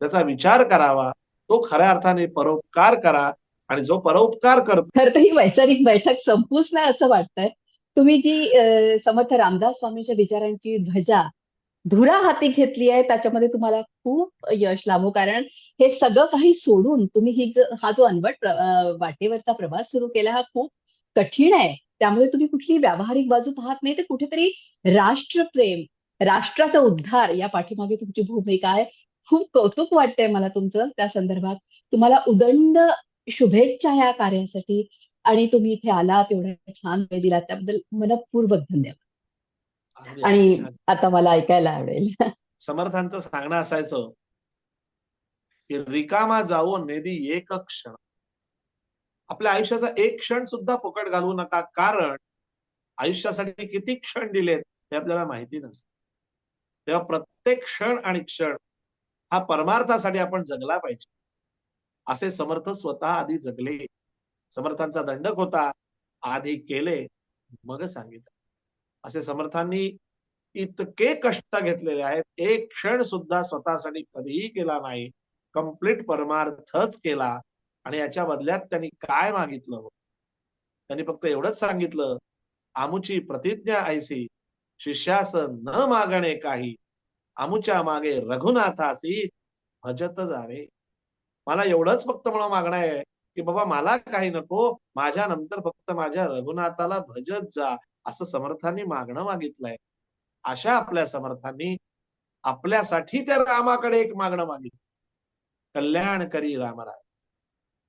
त्याचा विचार करावा. तो खऱ्या अर्थाने परोपकार करा. आणि जो परोपकार करतो खरं तर ही वैचारिक बैठक संपूच नाही असं वाटतंय. तुम्ही जी समर्थ रामदास स्वामींच्या विचारांची ध्वजा धुरा हाती घेतली आहे त्याच्यामध्ये तुम्हाला खूप यश लाभो. कारण हे सगळं काही सोडून तुम्ही हा जो अनवट वाटेवरचा प्रवास सुरू केला हा खूप कठीण आहे. त्यामुळे तुम्ही कुठली व्यावहारिक बाजू पाहत नाही, तर कुठेतरी राष्ट्रप्रेम, राष्ट्राचा उद्धार या पाठीमागे तुमची भूमिका आहे. खूप कौतुक वाटतंय मला तुमचं त्या संदर्भात. तुम्हाला उदंड शुभेच्छा या कार्यासाठी. आणि तुम्ही इथे आलात, एवढा छान वेळ दिलात त्याबद्दल मनःपूर्वक धन्यवाद. अगदी आणि अगदी छान. आता मला ऐकायला आवडेल. समर्थांचं सांगणं असायचं की रिकामा जावो नेदी एक क्षण. आपल्या आयुष्याचा एक क्षण सुद्धा फुकट घालवू नका, कारण आयुष्यासाठी किती क्षण दिलेत हे आपल्याला माहिती नसतं. तेव्हा प्रत्येक क्षण आणि क्षण हा परमार्थासाठी आपण जगला पाहिजे. असे समर्थ स्वतः आधी जगले. समर्थांचा दंडक होता, आधी केले मग सांगितलं. असे समर्थांनी इतके कष्ट घेतलेले आहेत, एक क्षण सुद्धा स्वतःसाठी कधीही केला नाही, कंप्लीट परमार्थच केला. आणि याच्या बदल्यात त्यांनी काय मागितलं? त्यांनी फक्त एवढंच सांगितलं, आमुची प्रतिज्ञा ऐसी, शिष्यास न मागणे काही, आमुच्या मागे रघुनाथासी भजत जावे. मला एवढंच फक्त मला मागणं आहे की बाबा मला काही नको, माझ्या नंतर फक्त माझ्या रघुनाथाला भजत जा, असं समर्थांनी मागणं मागितलंय. अशा आपल्या समर्थांनी आपल्यासाठी त्या रामाकडे एक मागणं मागितलं, कल्याण करी रामराय.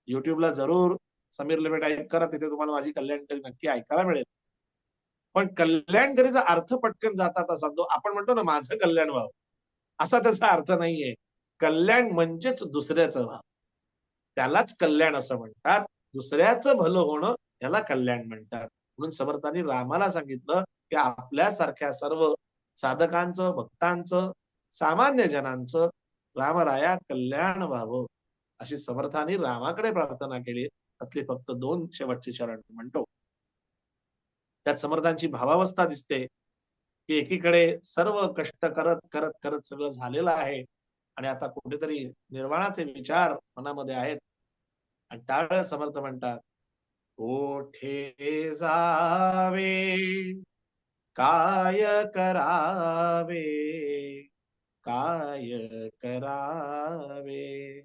युट्यूबला जरूर समीर लिमे टाईप करा, तिथे तुम्हाला माझी कल्याणकरी नक्की ऐकायला मिळेल. पण कल्याणकरीचा अर्थ पटकन जाता तसा जो आपण म्हणतो ना, माझं कल्याण व्हावं, असा त्याचा अर्थ नाहीये. कल्याण म्हणजेच दुसऱ्याचं व्हावं, त्यालाच कल्याण असं म्हणतात. दुसऱ्याचं भलं होणं याला कल्याण म्हणतात. म्हणून समर्थांनी रामाला सांगितलं की आपल्यासारख्या सर्व साधकांचं, भक्तांचं, सामान्य जनांचं रामराया कल्याण व्हावं, अशी समर्थांनी रामाकडे प्रार्थना केली. त्यातले फक्त 2 शेवटचे चरण म्हणतो. त्यात समर्थांची भावावस्था दिसते की एकीकडे सर्व कष्ट करत करत करत सगळं झालेलं आहे आणि आता कुठेतरी निर्वाणाचे विचार मनामध्ये आहेत. आणि त्यावेळेस समर्थ म्हणतात, कोठे जावे काय करावे, काय करावे,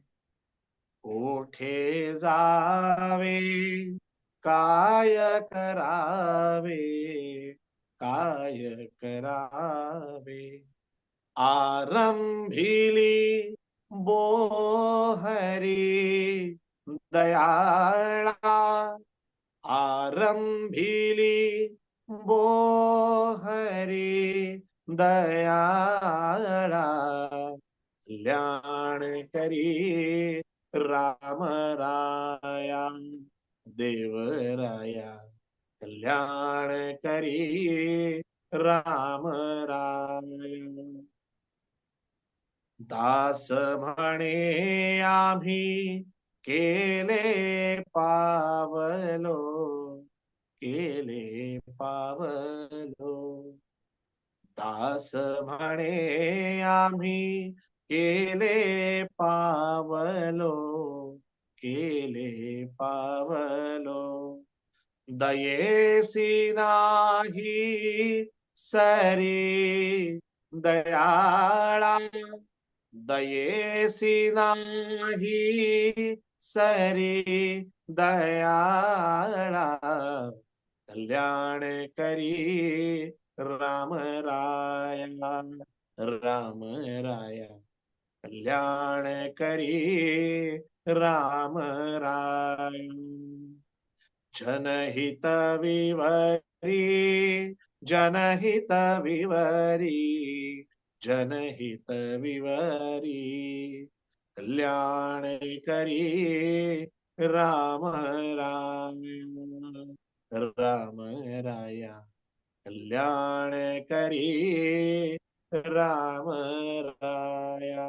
कोठे जावे काय करावे, काय करावे, आरंभिली बोहरी दयाळा, आरंभिली बोहरी दयाळा, कल्याण करी राम राया, देवराया, कल्याण करी राम राया. दास म्हणे आम्ही केले पावलो, केले पावलो, दास म्हणे आम्ही केले पावलो, केले पावलो, दयेसी नाही सरी दयाळा, दयेसी नाही सरी दयाळा, कल्याण करी राम राया, राम राया, कल्याण करी राम राया. जनहित विवरी, जनहित विवरी, जनहित विवरी, कल्याण करी राम राया, राम राया, कल्याण करी राम राया.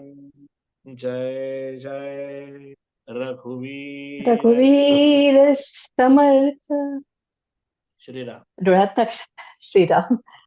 जय जय रघुवीर रघुवीर समर्थ. श्रीराम. डोळ्यात श्रीराम.